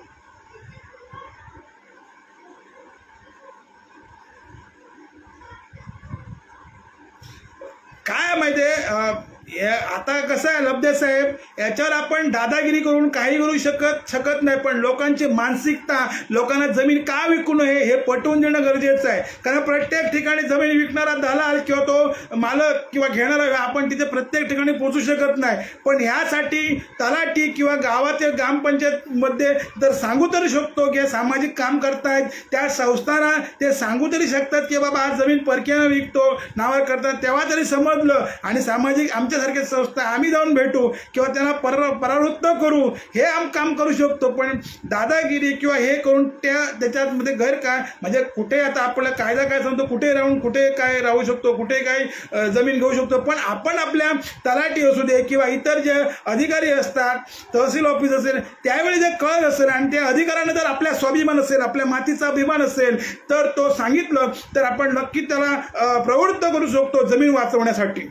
काय माहिती आहे, आता कसं आहे लब्धे साहेब, याच्यावर आपण दादागिरी करून काही करू शकत नाही, पण लोकांची मानसिकता, लोकांना जमीन का विकू नये हे पटवून देणं गरजेचं आहे. कारण प्रत्येक ठिकाणी जमीन विकणारा दलाल किंवा तो मालक किंवा घेणारा, आपण तिथे प्रत्येक ठिकाणी पोहोचू शकत नाही. पण ह्यासाठी तलाठी किंवा गावातील ग्रामपंचायतमध्ये जर सांगू तरी शकतो की सामाजिक काम करतायत, त्या संस्थांना ते सांगू तरी शकतात की बाबा आज जमीन परक्यानं विकतो, नावं करतात, तेव्हा तरी समजलं. आणि सामाजिक आमच्या सारख्या संस्था आम्ही जाऊन भेटू किंवा त्यांना परावृत्त करू, हे काम करू शकतो. पण दादागिरी किंवा हे करून त्याच्यामध्ये गैर काय म्हणजे कुठे आता आपला कायदा काय सांगतो, कुठे राहून कुठे काय राहू शकतो, कुठे काय जमीन घेऊ शकतो. पण आपण आपल्या तलाठी असू दे किंवा इतर जे अधिकारी असतात, तहसील ऑफिस असेल, त्यावेळी जर कळत असेल आणि त्या अधिकाऱ्याने जर आपल्या स्वाभिमान असेल, आपल्या मातीचा अभिमान असेल, तर तो सांगितलं तर आपण नक्की त्याला प्रवृत्त करू शकतो जमीन वाचवण्यासाठी.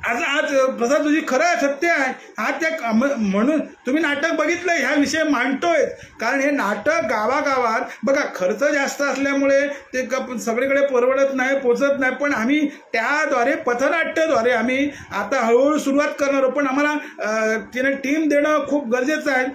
आज प्रसाद तुझी खरं सत्य आहे. त्या म्हणून तुम्ही नाटक बघितलं, ह्या विषय मांडतोय. कारण हे नाटक गावागावात बघा, खर्च जास्त असल्यामुळे ते सगळीकडे परवडत नाही, पोचत नाही. पण आम्ही त्याद्वारे, पथनाट्याद्वारे आम्ही आता हळूहळू सुरुवात करणार आहोत. पण आम्हाला तिने टीम देणं खूप गरजेचं आहे.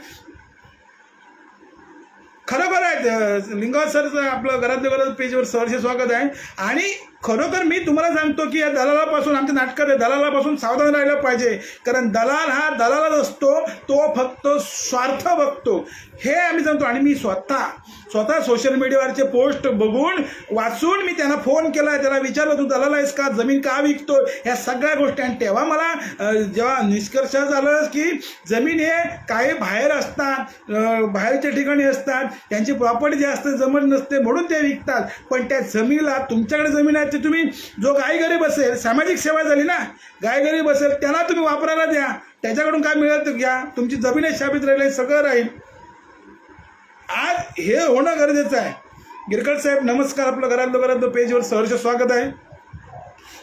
खरोखर आहेत लिंगावत सरचं आपलं घरातल्या पेजवर सहर्ष स्वागत आहे. आणि खरोखर मी तुम्हाला सांगतो की या दलालापासून, आमच्या नाटकात दलालापासून सावधान राहिलं पाहिजे. कारण दलाल हा दलालच असतो, तो फक्त स्वार्थ बघतो, हे आम्ही सांगतो. आणि मी स्वतः स्वतः सोशल मीडियावरचे पोस्ट बघून वाचून मी त्यांना फोन केला, त्याला विचारलं तू दलाल आहेस का, जमीन का विकतो, ह्या सगळ्या गोष्टी. आणि तेव्हा मला जेव्हा निष्कर्ष झालं की जमीन हे काही बाहेर असतात, बाहेरच्या ठिकाणी असतात, त्यांची प्रॉपर्टी जास्त जमत नसते म्हणून ते विकतात. पण त्या जमिनीला, तुमच्याकडे जमीन आहे ते तुम्ही, जो गाय गरीब असेल, सामाजिक सेवा झाली ना, गाय गरीब असेल त्याला तुम्ही वापरायला द्या, त्याच्याकडून काय मिळेल तर घ्या, तुमची जमीन शाबित राहिली, सगळं राहील. आज हे होणं गरजेचं आहे. गिरकर साहेब नमस्कार, आपलं घरातलं पेजवर सहर्ष स्वागत आहे.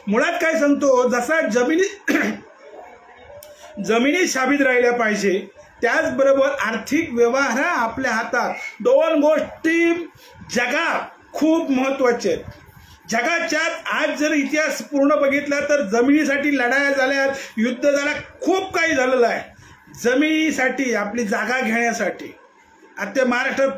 मुळात काय सांगतो, जसा जमिनी शाबित राहिल्या पाहिजे, त्याचबरोबर आर्थिक व्यवहार आपल्या हातात. दोन गोष्टी जगात खूप महत्त्वाच्या आहेत. जगाच्या आज जर इतिहास पूर्ण बघितला तर जमिनीसाठी लढाया झाल्या, युद्ध झाल्या, खूप काही झालेलं आहे. जमिनीसाठी, आपली जागा घेण्यासाठी आता महाराष्ट्रात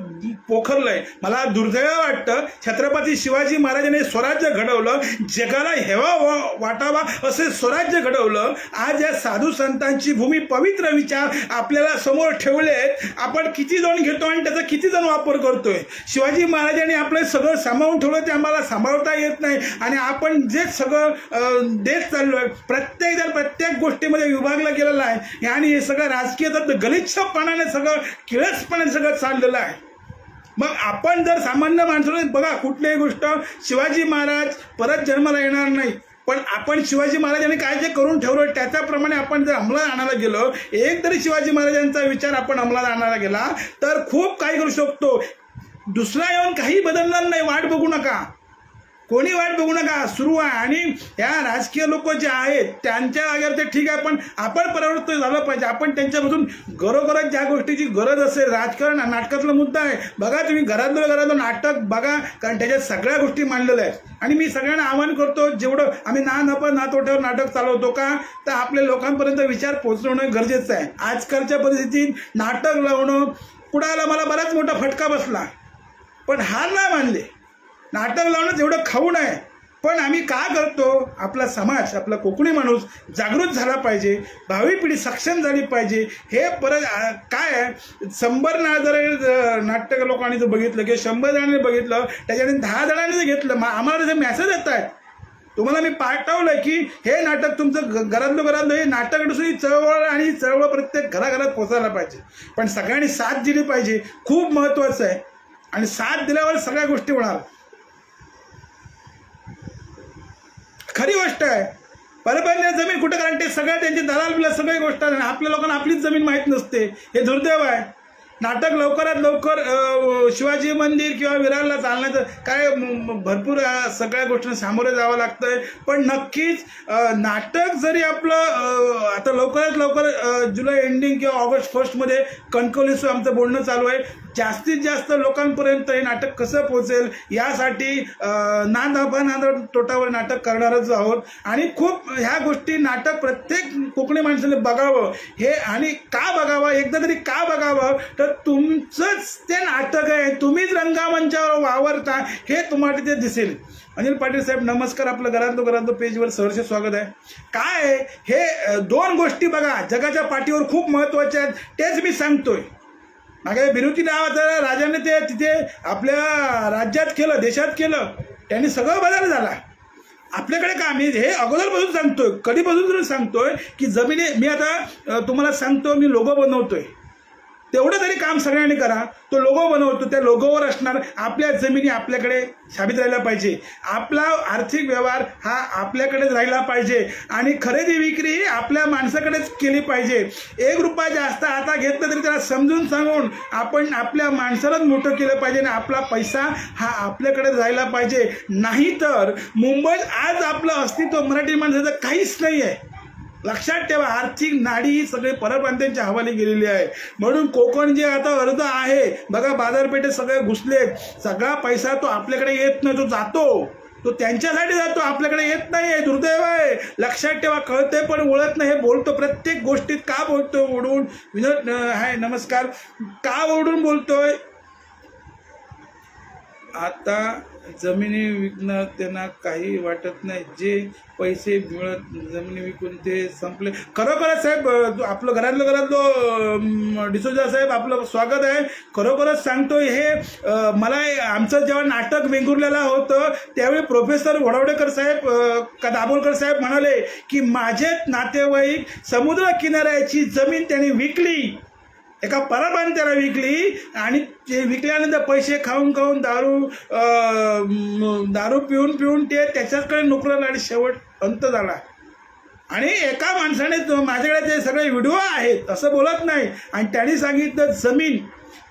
पोखरलंय. मला दुर्दैव वाटतं, छत्रपती शिवाजी महाराजांनी स्वराज्य घडवलं, जगाला हेवा वाटावा असे स्वराज्य घडवलं. आज या साधू संतांची भूमी, पवित्र विचार आपल्याला समोर ठेवलेत. आपण किती जण घेतो आणि त्याचा किती जण वापर करतोय. शिवाजी महाराजांनी आपलं सगळं सांभाळून ठेवलं, ते आम्हाला सांभाळता येत नाही. आणि आपण जे सगळं देश चाललोय, प्रत्येक जण प्रत्येक गोष्टीमध्ये विभागला गेलेला आहे. आणि हे सगळं राजकीय गलिच्छपणाने, सगळं किळसपणाने सगळं चाललेलं आहे. मग आपण जर सामान्य माणसाने बघा, कुठलीही गोष्ट शिवाजी महाराज परत जन्माला येणार नाही, पण आपण शिवाजी महाराजांनी काय जे करून ठेवलं त्याच्याप्रमाणे आपण जर अंमलात आणायला गेलो, एक तरी शिवाजी महाराजांचा विचार आपण अंमलात आणायला गेला तर खूप काही करू शकतो. दुसरा येऊन काही बदलणार नाही. वाट बघू नका, कोणी वाट बघू नका, सुरू आहे. आणि ह्या राजकीय लोक जे आहेत त्यांच्या जागेवर ते ठीक आहे, पण आपण परिवर्तन झालं पाहिजे. आपण त्यांच्यापासून घरोघरात ज्या गोष्टीची गरज असेल, राजकारण नाटकातला मुद्दा आहे. बघा तुम्ही घरातलं नाटक बघा, कारण त्याच्यात सगळ्या गोष्टी मांडलेल्या आहेत. आणि मी सगळ्यांना आवाहन करतो, जेवढं आम्ही ना तोट्यावर नाटक चालवतो का, तर आपल्या लोकांपर्यंत विचार पोहोचवणं गरजेचं आहे. आजकालच्या परिस्थितीत नाटक लावणं, कुणाला मला बराच मोठा फटका बसला, पण हार नाही मानले. नाटक लावणं तेवढं खाऊन आहे, पण आम्ही का करतो, आपला समाज, आपला कोकणी माणूस जागृत झाला पाहिजे, भावी पिढी सक्षम झाली पाहिजे. हे परत काय आहे, 100 जर नाटक लोकांनी जर बघितलं किंवा 100 जणांनी बघितलं, त्याच्याने 10 जणांनी जर घेतलं, आम्हाला जर मेसेज येत आहेत, तुम्हाला मी पाठवलं की हे नाटक तुमचं घरातलं हे नाटक दुसरी चळवळ, आणि चळवळ प्रत्येक घराघरात पोचायला पाहिजे. पण सगळ्यांनी साथ दिली पाहिजे, खूप महत्त्वाचं आहे. आणि साथ दिल्यावर सगळ्या गोष्टी होणार. खरी गोष्ट आहे, परभणी जमीन कुठं, कारण ते सगळ्या त्यांचे दलाल बिला सगळी गोष्ट आहे. आपल्या लोकांना आपलीच जमीन माहीत नसते, हे दुर्दैव आहे. नाटक लवकरात लवकर शिवाजी मंदिर किंवा विरारला चालण्याचं काय भरपूर सगळ्या गोष्टींना सामोरे जावं लागतंय. पण नक्कीच नाटक जरी आपलं आता लवकरात लवकर जुलै एंडिंग किंवा ऑगस्ट 1st कणकवलीचं आमचं बोलणं चालू आहे. जास्तीत जास्त लोकांपर्यंत हे नाटक कसं पोहोचेल यासाठी नाद तोटावर नाटक करणारच आहोत. आणि खूप ह्या गोष्टी नाटक प्रत्येक कोकणी माणसाने बघावं. हे आणि का बघावं, एकदा तरी का बघावं, तर तुमचंच ते नाटक आहे, तुम्हीच रंगमंचावर वावरता हे तुम्हाला तिथे दिसेल. अनिल पाटील साहेब नमस्कार, आपलं घरातलं पेजवर सहर्ष स्वागत आहे. काय हे 2 गोष्टी बघा, जगाच्या पाठीवर खूप महत्त्वाच्या आहेत, तेच मी सांगतोय. मागे बिरुती नावाचा राजाने ते तिथे आपल्या राज्यात केलं, देशात केलं, त्यांनी सगळं बदल झाला. आपल्याकडे का, मी हे अगोदरपासून सांगतोय, कधीपासून सांगतोय की जमिनी, मी आता तुम्हाला सांगतो, मी लोगो बनवतोय, तेवढं तरी काम सगळ्यांनी करा. तो लोगो बनवतो, त्या लोगोवर असणार आपल्या जमिनी आपल्याकडे शाबित राहिला पाहिजे. आपला आर्थिक व्यवहार हा आपल्याकडेच राहिला पाहिजे. आणि खरेदी विक्री आपल्या माणसाकडेच केली पाहिजे. 1 रुपया जास्त आता घेतलं तरी त्याला समजून सांगून आपण आपल्या माणसालाच मोठं केलं पाहिजे. आणि आपला पैसा हा आपल्याकडेच राहिला पाहिजे. नाहीतर मुंबईत आज आपलं अस्तित्व मराठी माणसाचं काहीच नाही आहे. लक्षात ठेवा, आर्थिक नाडी ही सगळे परप्रांतांच्या हवाली गेलेली आहे. म्हणून कोकण जे आता अर्ध आहे बघा, बाजारपेठेत सगळे घुसलेत, सगळा पैसा तो आपल्याकडे येत नाही, तो जातो, तो त्यांच्यासाठी जातो, आपल्याकडे येत नाही. आहे दुर्दैव आहे. लक्षात ठेवा, कळते पण ओळख नाही. हे बोलतो प्रत्येक गोष्टीत, का बोलतो ओढून, विनोद हाय नमस्कार, का ओढून बोलतोय, आता जमिनी विकणं त्यांना काही वाटत नाही, जे पैसे मिळत जमिनी विकून ते संपले. खरोखरच साहेब आपलं घरातलं डिसोजा साहेब आपलं स्वागत आहे. खरोखरच सांगतो हे मला आमचं जेव्हा नाटक वेंगुर्ल्याला होतं त्यावेळी प्रोफेसर वडवडेकर साहेब का दाभोलकर साहेब म्हणाले की माझे नातेवाईक समुद्र किनाऱ्याची जमीन त्यांनी विकली, एका परबाने त्याला विकली आणि ते विकल्यानंतर पैसे खाऊन खाऊन दारू पिऊन ते त्याच्याकडे नोकरीला आणि शेवट अंत झाला. आणि एका माणसाने माझ्याकडे ते सगळे व्हिडिओ आहेत असं बोलत नाही. आणि त्यांनी सांगितलं जमीन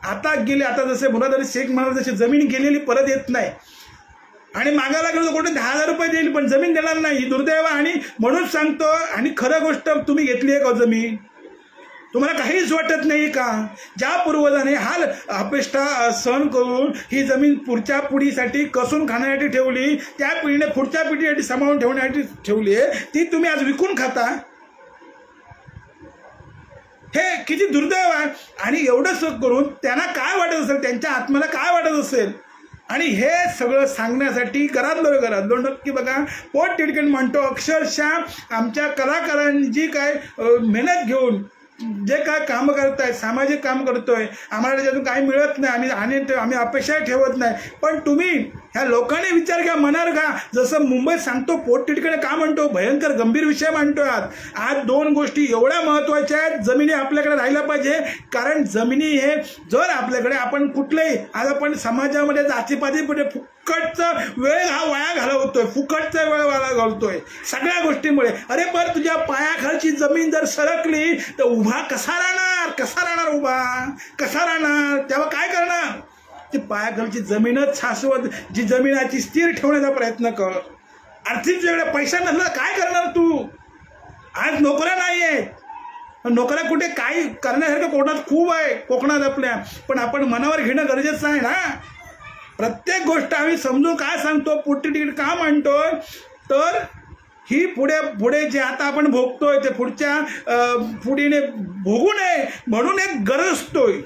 आता गेली, आता जसे मुरादारी शेख म्हणाले तशी जमीन गेलेली परत येत नाही. आणि मागायला गेलो तर कुठे 10,000 रुपये देईल पण जमीन देणार नाही, ही दुर्दैव. आणि म्हणून सांगतो, आणि खरं गोष्ट तुम्ही घेतली आहे का जमीन? तुम्हाला काहीच वाटत नाही का? ज्या पूर्वजांनी हाल अपेष्टा सहन करून ही जमीन पुढच्या पिढीसाठी कसून खाण्यासाठी ठेवली, त्या पिढीने पुढच्या पिढीसाठी सांभाळून ठेवण्यासाठी ठेवली आहे, ती तुम्ही आज विकून खाता. हे किती दुर्दैव आहे. आणि एवढं करून त्यांना काय वाटत असेल, त्यांच्या आत्म्याला काय वाटत असेल. आणि हे सगळं सांगण्यासाठी घरातलो नक्की बघा पोट तिडकन म्हणतो, अक्षरशः आमच्या कलाकारांनी जी काय मेहनत घेऊन जे काय काम करताय, सामाजिक काम करतोय, आम्हाला त्याच्यातून काही मिळत नाही, आम्ही अपेक्षा ठेवत नाही. पण तुम्ही ह्या लोकांनी विचार घ्या, मनार का? जसं मुंबईत सांगतो पोट तिडकणे का म्हणतो, भयंकर गंभीर विषय म्हणतोय. आज 2 गोष्टी एवढ्या महत्त्वाच्या आहेत, जमिनी आपल्याकडे राहायला पाहिजे. कारण जमिनी हे जर आपल्याकडे आपण कुठलेही आज आपण समाजामध्ये जातीपातीपुढे फुकटचा वेळ वाया घालवतोय, फुकटचा वेळ वाया घालवतोय सगळ्या गोष्टीमुळे. अरे पण तुझ्या पायाखालची जमीन जर सरकली तर उभा कसा राहणार उभा कसा राहणार? तेव्हा काय करणार? ती पायाखालची जमीनच शाश्वत, जी जमिनाची स्थिर ठेवण्याचा प्रयत्न कर. आर्थिक वेगळ्या पैसा नसला काय करणार तू? आज नोकऱ्या नाही आहेत, नोकऱ्या कुठे काही करण्यासारखं कोकणात खूप आहे, कोकणात आपल्या. पण आपण मनावर घेणं गरजेचं आहे ना. प्रत्येक गोष्ट आम्ही समजून काय सांगतो, पुढची तिकीट का म्हणतोय, तर ही पुढे जे आता आपण भोगतोय ते पुढच्या पुढीने भोगू नये म्हणून एक गरज असतोय.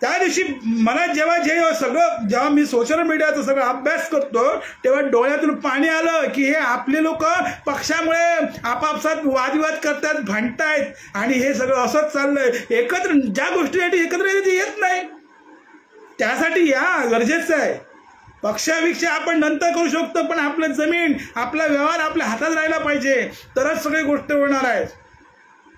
त्या दिवशी मला जेव्हा मी सोशल मीडियाचा सगळं अभ्यास करतो तेव्हा डोळ्यातून पाणी आलं की हे आपले लोक पक्षामुळे आपापसात वादविवाद करतात, भांडतायत आणि हे सगळं असंच चाललंय. एकत्र ज्या गोष्टीसाठी एकत्र येत नाही त्यासाठी या गरजेचं आहे. पक्षापेक्षा आपण नंतर करू शकतो, पण आपलं जमीन, आपला व्यवहार आपल्या हातात राहायला पाहिजे, तरच सगळी गोष्ट होणार आहे.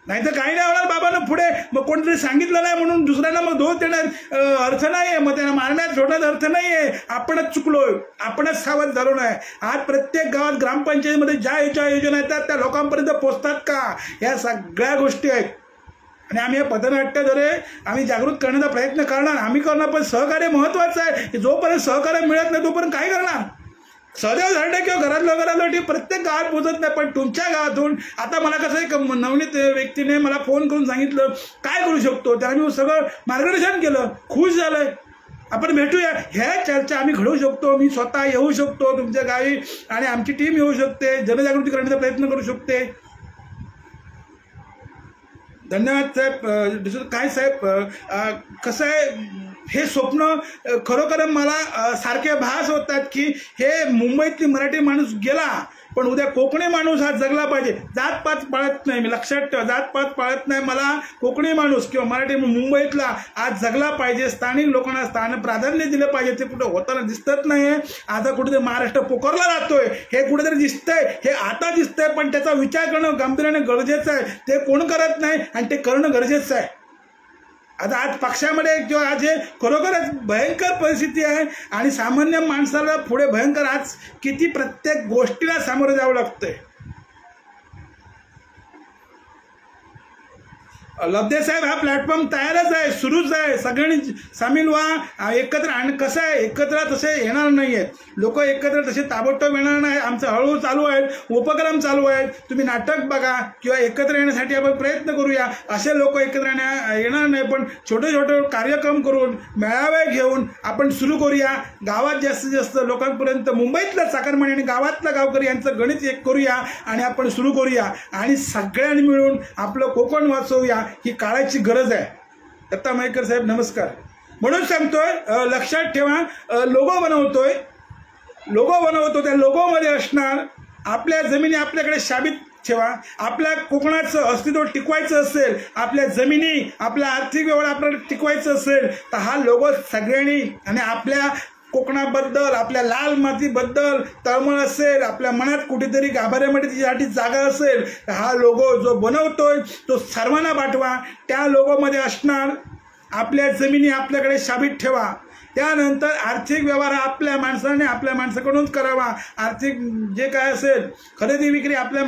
नाहीतर काही नाही होणार. बाबांना पुढे मग कोणतरी सांगितलं नाही म्हणून दुसऱ्यांना मग दोष देण्यात अर्थ नाही आहे, मग त्यांना मारण्यात सोडण्यात अर्थ नाही आहे. आपणच चुकलोय, आपणच सावध झालो नाही. आज प्रत्येक गावात ग्रामपंचायतीमध्ये ज्या योजना येतात त्या लोकांपर्यंत पोहोचतात का? या सगळ्या गोष्टी आहेत. आणि आम्ही हे पथनाट्याद्वारे आम्ही जागृत करण्याचा प्रयत्न करणार, आम्ही करणार. पण सहकार्य महत्त्वाचं आहे. जोपर्यंत सहकार्य मिळत नाही तोपर्यंत काय करणार? सदैव झाडे किंवा घरातलं प्रत्येक गावात पोहोचत नाही. पण तुमच्या गावातून आता मला कसं एक नवनीत व्यक्तीने मला फोन करून सांगितलं काय करू शकतो, त्याला मी सगळं मार्गदर्शन केलं, खुश झालंय. आपण भेटूया, ह्या चर्चा आम्ही घडवू शकतो. मी स्वतः येऊ शकतो तुमच्या गावी आणि आमची टीम येऊ शकते, जनजागृती करण्याचा प्रयत्न करू शकते. धन्यवाद साहेब. काय साहेब कसं आहे, हे स्वप्न खरोखर मला सारखे भास होतात की हे मुंबईतली मराठी माणूस गेला पण उद्या कोकणी माणूस हा जगला पाहिजे. जातपात पाळत नाही, मी लक्षात ठेवा, जातपात पाळत नाही. मला कोकणी माणूस किंवा मराठी मुंबईतला आज जगला पाहिजे. स्थानिक लोकांना प्राधान्य दिलं पाहिजे. ते कुठं होताना दिसत नाही. आता कुठेतरी महाराष्ट्र पोखरला जातोय हे कुठेतरी दिसतंय, हे आता दिसतंय. पण त्याचा विचार करणं गांभीर्याने गरजेचं आहे. ते कोण करत नाही आणि ते करणं गरजेचं आहे. आता आज पक्षामध्ये किंवा आज हे खरोखरच भयंकर परिस्थिती आहे आणि सामान्य माणसाला पुढे भयंकर आज किती प्रत्येक गोष्टीला सामोरं जावं लागतंय. लब्धे साहेब हा प्लॅटफॉर्म तयारच आहे, सुरूच आहे. सगळ्यांनी सामील व्हा एकत्र. आणि कसं आहे, एकत्र तसे येणार नाही आहेत लोक, एकत्र तसे ताबडतोब येणार नाही. आमचं हळूहळू चालू आहेत, उपक्रम चालू आहेत. तुम्ही नाटक बघा किंवा एकत्र येण्यासाठी आपण प्रयत्न करूया. असे लोक एकत्र येणार नाही, पण छोटे छोटे कार्यक्रम करून मेळावे घेऊन आपण सुरू करूया. गावात जास्तीत जास्त लोकांपर्यंत मुंबईतल्या चाकरमानी आणि गावातल्या गावकरी यांचं गणित एक करूया आणि आपण सुरू करूया आणि सगळ्यांनी मिळून आपलं कोकण वाचवूया. ही काळाची गरज आहे. दत्ता मयेकर साहेब नमस्कार. म्हणून सांगतोय, लक्षात ठेवा, लोगो बनवतो त्या लोगोमध्ये असणार आपल्या जमिनी आपल्याकडे शाबित ठेवा. आपल्या कोकणाचं अस्तित्व टिकवायचं असेल, आपल्या जमिनी आपला आर्थिक व्यवहार आपल्याला टिकवायचं असेल तर हा लोगो सगळ्यांनी, आणि आपल्या कोकणाबद्दल, आपल्या लाल मातीबद्दल तळमळ असेल, आपल्या मनात कुठेतरी गाभाऱ्यामध्ये तिच्यासाठी जागा असेल तर हा लोगो जो बनवतोय तो सर्वांना पाठवा. त्या लोगोमध्ये असणार आपल्या जमिनी आपल्याकडे शाबित ठेवा. त्यानंतर आर्थिक व्यवहार आपल्या माणसाकडूनच करावा. आर्थिक जे काय असेल खरेदी विक्री आपल्या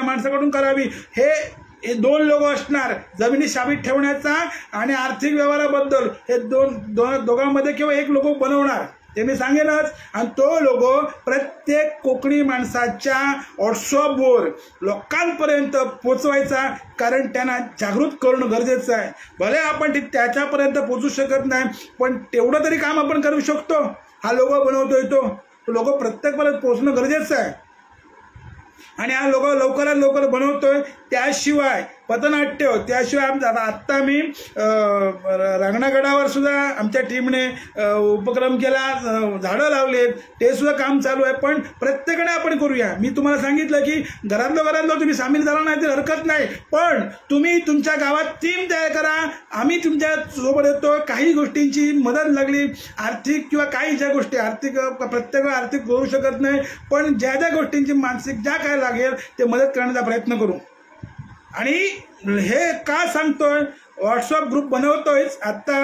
माणसाकडून करावी. हे दोन लोगो असणार, जमिनी शाबित ठेवण्याचा आणि आर्थिक व्यवहाराबद्दल. हे दोघांमध्ये किंवा एक लोगो बनवणार ते मी सांगेनच. आणि तो लोगो प्रत्येक कोकणी माणसाच्या व्हॉट्सअपवर लोकांपर्यंत पोचवायचा, कारण त्यांना जागृत करणं गरजेचं आहे. भले आपण त्याच्यापर्यंत पोचू शकत नाही, पण तेवढं तरी काम आपण करू शकतो. हा लोगो बनवतोय तो लोगो प्रत्येकपर्यंत पोचणं गरजेचं आहे. आणि हा लोगो लवकरात लवकर बनवतोय. त्याशिवाय पथनाट्य, त्याशिवाय आत्ता मी रांगणागडावर सुद्धा आमच्या टीमने उपक्रम केला, झाडं लावलेत, ते सुद्धा काम चालू आहे. पण प्रत्येकाने आपण करूया. मी तुम्हाला सांगितलं की घरातलं तुम्ही सामील झाला नाही तर हरकत नाही, पण तुम्ही तुमच्या गावात टीम तयार करा. आम्ही तुमच्या सोबत येतो. काही गोष्टींची मदत लागली, आर्थिक किंवा काही ज्या गोष्टी प्रत्येक आर्थिक करू शकत नाही, पण ज्या गोष्टींची मानसिक ज्या काय लागेल ते मदत करण्याचा प्रयत्न करू. आणि हे का सांगतोय, व्हॉट्सअप ग्रुप बनवतोयच आत्ता,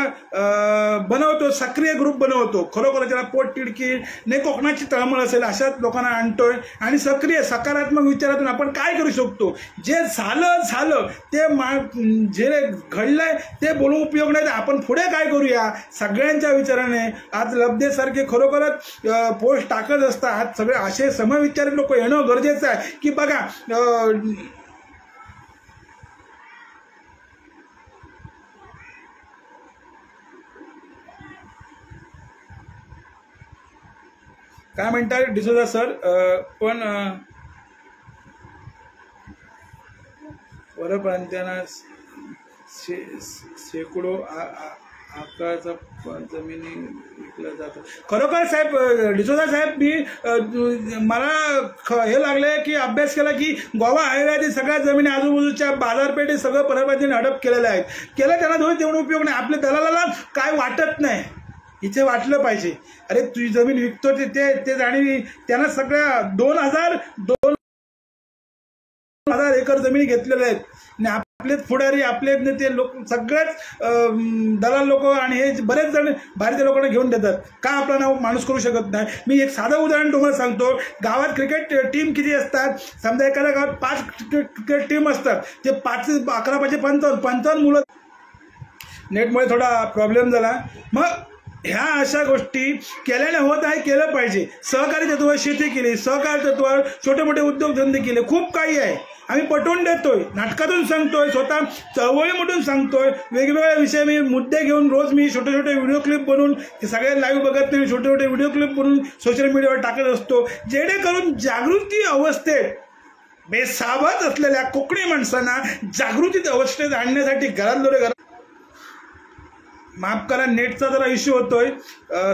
बनवतो, सक्रिय ग्रुप बनवतो. खरोखर ज्याला पोट तिडकी नाही कोकणाची तळमळ असेल अशाच लोकांना आणतोय. आणि सक्रिय सकारात्मक विचारातून आपण काय करू शकतो, जे झालं ते जे घडलंय ते बोलून उपयोग नाही, आपण पुढे काय करूया सगळ्यांच्या विचाराने. आज लब्धेसारखे खरोखरच पोस्ट टाकत असतात. सगळे असे समविचारी लोक येणं गरजेचं आहे. की बघा, काय म्हणतात डिसोजा सर, पण परप्रांत्यांना शेकडो आकाराचा जमिनी विकल्या जातात. खरोखर साहेब, डिसोजा साहेब, मला हे लागले की अभ्यास केला की गोवा हायवे सगळ्या जमिनी आजूबाजूच्या बाजारपेठे सगळं परप्रांतीने हडप केलेल्या आहेत. त्यांना तेवढा उपयोग नाही. आपल्या दलालाला काय वाटत नाही, इथे वाटलं पाहिजे. अरे तुझी जमीन विकतो ते आणि त्यांना सगळ्या 2000 एकर जमिनी घेतलेल्या आहेत. आणि आपले पुढारी, आपले नेते लोक, सगळेच दलाल लोक आणि हे बरेच जण भारतीय लोकांना घेऊन देतात. का आपला नाव माणूस करू शकत नाही. मी एक साधं उदाहरण तुम्हाला सांगतो. गावात क्रिकेट टीम किती असतात, समजा एखाद्या गावात 5 क्रिकेट टीम असतात, ते 5 11 5 55 मुलं. नेटमुळे थोडा प्रॉब्लेम झाला. मग ह्या अशा गोष्टी केल्याने होत आहे, केलं पाहिजे. सहकारी तत्वावर शेती केली, सहकारी तत्वावर छोटे मोठे उद्योगधंदे केले, खूप काही आहे. आम्ही पटवून देतोय, नाटकातून सांगतोय, स्वतः चळवळीमधून सांगतोय. वेगवेगळ्या विषय मी मुद्दे घेऊन रोज मी छोटे व्हिडिओ क्लिप बनवून, ते सगळे लाईव्ह बघत नाही, छोटे व्हिडिओ क्लिप बनवून सोशल मीडियावर टाकत असतो, जेणेकरून जागृती अवस्थेत बेसावध असलेल्या कोकणी माणसांना जागृतीत अवस्थेत आणण्यासाठी घरात माफ करा, नेटचा जरा इश्यू होतोय,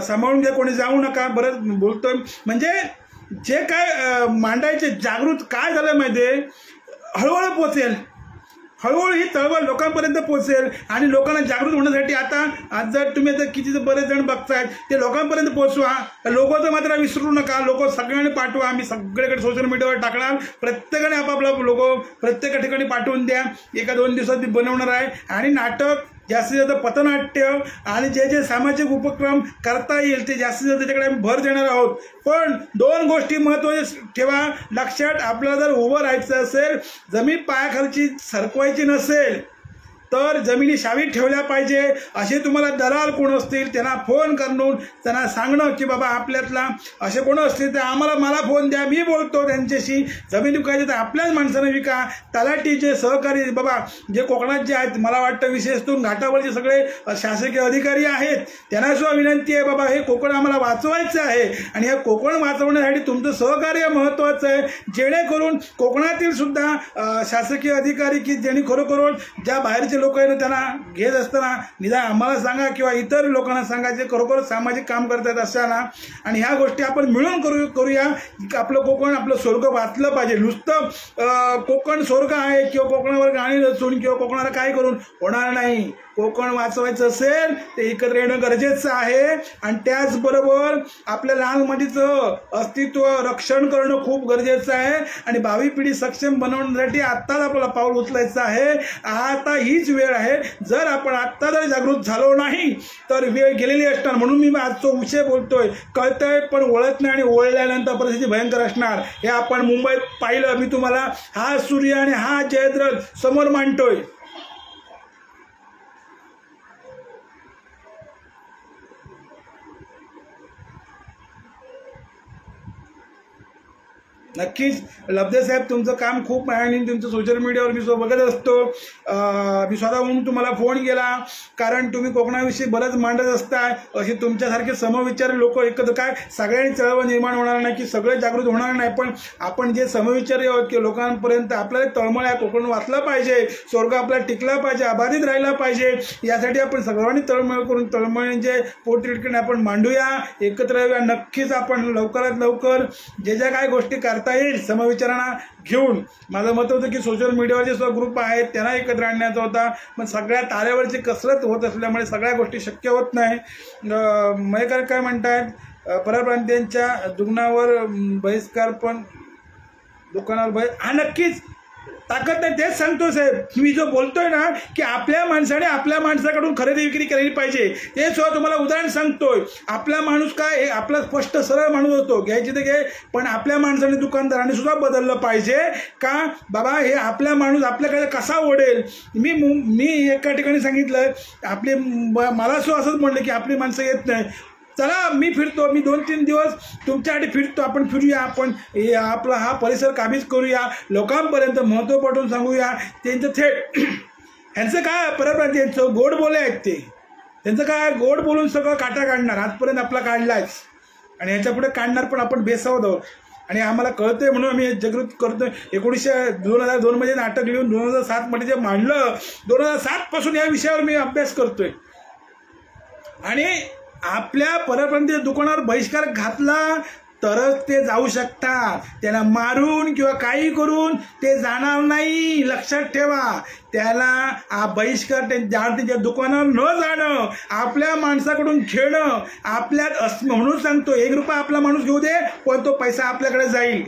सांभाळून घ्या, कोणी जाऊ नका. बरंच बोलतोय. म्हणजे जे काय मांडायचे जागृत काय झालं माहिती आहे, हळूहळू पोचेल, हळूहळू ही चळवळ लोकांपर्यंत पोचेल. आणि लोकांना जागृत होण्यासाठी आज जर तुम्ही आता किती बरेच जण बघतायत, ते लोकांपर्यंत पोचवा. लोगोचं मात्र विसरू नका. लोगो सगळ्यांनी पाठवा. आम्ही सगळीकडे सोशल मीडियावर टाकणार. प्रत्येकाने आपापला लोगो प्रत्येक ठिकाणी पाठवून द्या. 1-2 दिवसात मी बनवणार आहे. आणि नाटक जास्तीत जास्त पथनाट्य आणि जे सामाजिक उपक्रम करता येईल ते जास्तीत जास्त त्याच्याकडे आम्ही भर देणार आहोत. पण 2 गोष्टी महत्त्वाच्या ठेवा लक्षात. आपल्याला जर उभं राहायचं असेल, जमीन पायाखालची सरकवायची नसेल तर जमिनी शाबीत ठेवल्या पाहिजे. असे तुम्हाला दलाल कोण असतील त्यांना फोन करून त्यांना सांगणं की बाबा आपल्यातला असे कोण असतील तर मला फोन द्या, मी बोलतो त्यांच्याशी. जमीन विकायची तर आपल्याच माणसानं विका. तलाठीचे सहकारी बाबा जे कोकणात जे आहेत, मला वाटतं विशेषतून घाटावरचे सगळे शासकीय अधिकारी आहेत, त्यांना सुद्धा विनंती आहे बाबा हे कोकण आम्हाला वाचवायचं आहे. आणि हे कोकण वाचवण्यासाठी तुमचं सहकार्य महत्त्वाचं आहे. जेणेकरून कोकणातील सुद्धा शासकीय अधिकारी की ज्यांनी खरोखर ज्या बाहेरचे बाहेरचे लोक आहे ना त्यांना घेत असताना निदान आम्हाला सांगा किंवा इतर लोकांना सांगा जे खरोखर सामाजिक काम करतात असताना, आणि ह्या गोष्टी आपण मिळून करूया. आपलं कोकण आपलं स्वर्ग वाचलं पाहिजे. नुसतं कोकण स्वर्ग आहे किंवा कोकणावर गाणी रचून किंवा कोकणाला काय करून होणार नाही. कोकण वाचवायचं असेल ते एकत्र येणं गरजेचं आहे. आणि त्याचबरोबर आपल्या लहान मुलीचं अस्तित्व रक्षण करणं खूप गरजेचं आहे. आणि भावी पिढी सक्षम बनवण्यासाठी आत्ताच आपल्याला पाऊल उचलायचं आहे. आता हीच वेळ आहे. जर आपण आत्ता जर जागृत झालो नाही तर वेळ गेलेली असणार. म्हणून मी आज तो विषय बोलतोय. कळतंय पण वळत नाही, आणि वळल्यानंतर परिस्थिती भयंकर असणार. हे आपण मुंबईत पाहिलं. मी तुम्हाला हा सूर्य आणि हा जयद्रथ समोर मांडतोय. नक्कीच लब्धे साहेब तुमचं काम खूप आहे आणि तुमचं सोशल मीडियावर मी बघत असतो. मी स्वतःहून तुम्हाला फोन केला कारण तुम्ही कोकणाविषयी बरंच मांडत असताय. असे तुमच्यासारखे समविचारी लोक एकत्र काय सगळ्यांनी चळवळ निर्माण होणार नाही की सगळे जागृत होणार नाही, पण आपण जे समविचारी आहोत की लोकांपर्यंत आपल्याला तळमळ आहे, कोकण वाचला पाहिजे, स्वर्ग आपला टिकला पाहिजे, अबाधित राहिला पाहिजे, यासाठी आपण सर्वांनी तळमळ करून तळमळींचे पोटतिडकीने आपण मांडूया, एकत्र येऊया. नक्कीच आपण लवकरात लवकर जे ज्या काय गोष्टी करता येईल समविचारांना घेऊन. माझं मत होतं की सोशल मीडियावरचे जो ग्रुप आहेत त्यांना एकत्र आणण्याचा होता, पण सगळ्या तारेवरची कसरत होत असल्यामुळे सगळ्या गोष्टी शक्य होत नाही. मयेकर काय म्हणतात, परप्रांतीयांच्या दुकानावर बहिष्कार, पण दुकानावर हा नक्कीच ताकद नाही. तेच सांगतो साहेब, मी जो बोलतोय ना की आपल्या माणसाने आपल्या माणसाकडून खरेदी विक्री केली पाहिजे. ते सुद्धा तुम्हाला उदाहरण सांगतोय. आपला माणूस काय हे आपला स्पष्ट सरळ माणूस होतो, घ्यायची तर घे, पण आपल्या माणसाने दुकानदाराने सुद्धा बदललं पाहिजे. का बाबा हे आपला माणूस आपल्याकडे कसा ओढेल. मी एका ठिकाणी सांगितलं आपले मला सुद्धा असंच म्हणलं की आपली माणसं येत नाही. चला मी फिरतो, मी 2-3 दिवस तुमच्यासाठी फिरतो, आपण फिरूया, आपण आपला हा परिसर काबीज करूया, लोकांपर्यंत महत्त्व पटवून सांगूया. त्यांचं थेट ह्यांचं काय परप्रांतीयांचं गोड बोले आहेत, त्यांचं काय गोड बोलून सगळं काटा काढणार. आजपर्यंत आपला काढलाच आणि ह्याच्या पुढे काढणार, पण आपण बेसावत आहोत आणि आम्हाला कळतंय म्हणून आम्ही जागृत करतोय. 2002 मध्ये नाटक लिहून 2007 मध्ये जे मांडलं, 2007 पासून या विषयावर मी अभ्यास करतोय. आणि आपल्या परप्रांतीय दुकानावर बहिष्कार घातला तरच ते जाऊ शकतात. त्याला मारून किंवा काही करून ते जाणार नाही, लक्षात ठेवा. त्याला बहिष्कार त्यांच्या दुकानावर न जाणं, आपल्या माणसाकडून घेणं आपल्यात म्हणून सांगतो. 1 रुपया आपला माणूस घेऊ दे, पण तो पैसा आपल्याकडे जाईल.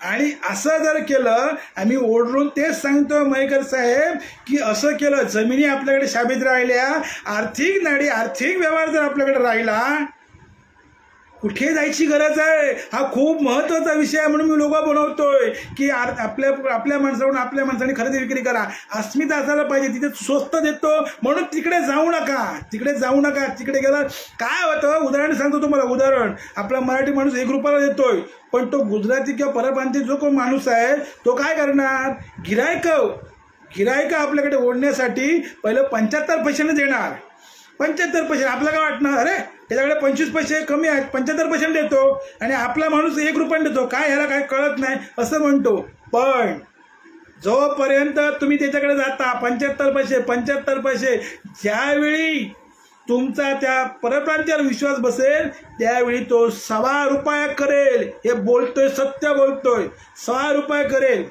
आणि असं जर केलं, आम्ही ओढून तेच सांगतो मयेकर साहेब की असं केलं, जमिनी आपल्याकडे शाबीत राहिल्या, आर्थिक नाडी आर्थिक व्यवहार जर आपल्याकडे राहिला, कुठे जायची गरज आहे. हा खूप महत्त्वाचा विषय आहे. म्हणून मी लोक बनवतोय की आपल्या माणसाकडून आपल्या माणसाने खरेदी विक्री करा. अस्मिता असायला पाहिजे. तिथे स्वस्त देतो म्हणून तिकडे जाऊ नका, तिकडे गेला काय होतं. उदाहरण सांगतो तुम्हाला, उदाहरण आपला मराठी माणूस 1 रुपयाला देतोय, पण तो गुजराती किंवा परप्रांतीय जो कोण माणूस आहे तो काय करणार, गिरायक आपल्याकडे ओढण्यासाठी पहिलं 75 पैशाने देणार. 75 पैसे आपल्याला काय वाटणार, अरे त्याच्याकडे 25 पैसे कमी आहेत, 75 पैशाने देतो, आणि आपला माणूस 1 रुपयाने देतो, काय ह्याला काय कळत नाही असं म्हणतो. पण जोपर्यंत तुम्ही त्याच्याकडे जाता 75 पैसे, ज्यावेळी तुमचा त्या परप्रांतीयावर विश्वास बसेल त्यावेळी तो 1.25 रुपया करेल. हे बोलतोय, सत्य बोलतोय, 1.25 रुपये करेल.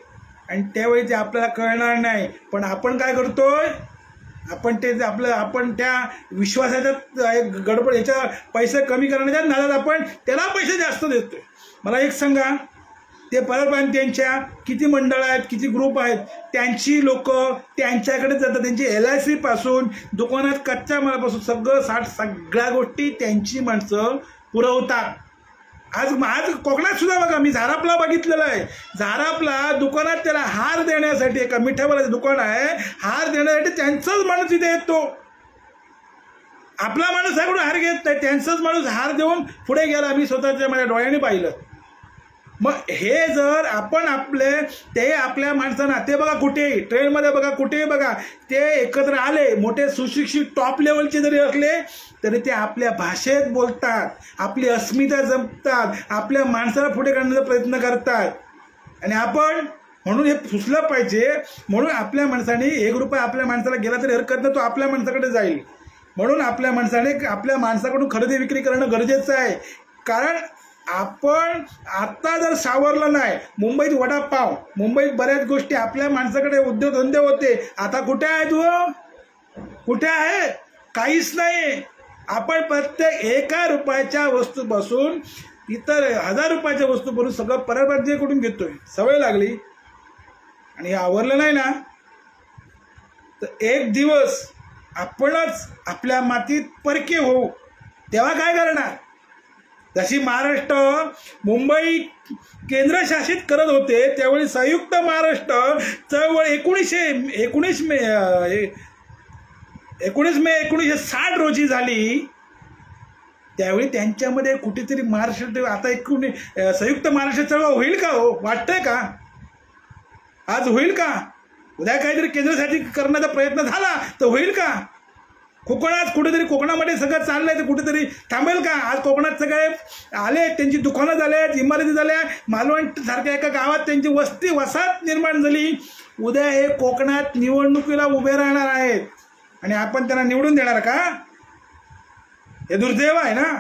आणि त्यावेळी ते आपल्याला कळणार नाही. पण आपण काय करतोय, आपण त्या विश्वासाच्या गडबड याच्या पैसे कमी करण्याच्या नादात आपण त्याला पैसे जास्त देतोय. मला एक सांगा, ते परप्रांतीयांच्या किती मंडळ आहेत, किती ग्रुप आहेत, त्यांची लोक त्यांच्याकडे जातात. त्यांची LIC पासून दुकानात कच्च्या मालापासून सगळ्या गोष्टी त्यांची माणसं पुरवतात. आज कोकणात सुद्धा बघा, मी झारापला बघितलेलं आहे. झारापला दुकानात त्याला हार देण्यासाठी, एका मिठावाल्याचं दुकान आहे, हार देण्यासाठी त्यांचाच माणूस इथे येतो. आपला माणूस ह्याकडून हार घेत नाही, त्यांचाच माणूस हार देऊन पुढे गेला. मी स्वतःच्या माझ्या डोळ्याने पाहिलं. मग हे जर आपण ते आपल्या माणसांना, ते बघा कुठे ट्रेनमध्ये बघा, कुठेही बघा, ते एकत्र आले, मोठे सुशिक्षित टॉप लेवलचे जरी असले तरी ते आपल्या भाषेत बोलतात, आपली अस्मिता जपतात, आपल्या माणसाला पुढे काढण्याचा प्रयत्न करतात. आणि आपण म्हणून हे सुचलं पाहिजे. म्हणून आपल्या माणसाने 1 रुपया आपल्या माणसाला गेला तरी हरकत नाही, तो आपल्या माणसाकडे जाईल. म्हणून आपल्या माणसाने आपल्या माणसाकडून खरेदी विक्री करणं गरजेचं आहे. कारण आपण आत्ता जर सावरलं नाही, मुंबईत वडापाव, मुंबईत बऱ्याच गोष्टी आपल्या माणसाकडे उद्योगधंदे होते, आता कुठे आहेत हो? कुठे आहे? काहीच नाही. आपण प्रत्येक 1 रुपयाच्या वस्तूपासून इतर 1000 रुपयाच्या वस्तूपासून सगळं परराज्याकडून घेतोय. सवय लागली आणि हे आवरलं नाही ना तर एक दिवस आपणच आपल्या मातीत परके होऊ. तेव्हा काय करणार? जशी महाराष्ट्र मुंबई केंद्रशासित करत होते त्यावेळी संयुक्त महाराष्ट्र चळवळ 19 मे 1960 रोजी झाली. त्यावेळी त्यांच्यामध्ये कुठेतरी महाराष्ट्र आता संयुक्त महाराष्ट्र चळवळ होईल का हो? वाटतंय का आज होईल का? उद्या काहीतरी केंद्रशासित करण्याचा प्रयत्न झाला तर होईल का? कोकणात कुठेतरी कोकणामध्ये सगळं चाललंय तर कुठेतरी थांबेल का? आज कोकणात सगळे आले, त्यांची दुकानं झाल्या, इमारती झाल्या, मालवण सारख्या एका गावात त्यांची वस्ती वसाहत निर्माण झाली. उद्या हे कोकणात निवडणुकीला उभे राहणार आहेत आणि आपण त्यांना निवडून देणार का? हे दुर्दैव आहे ना.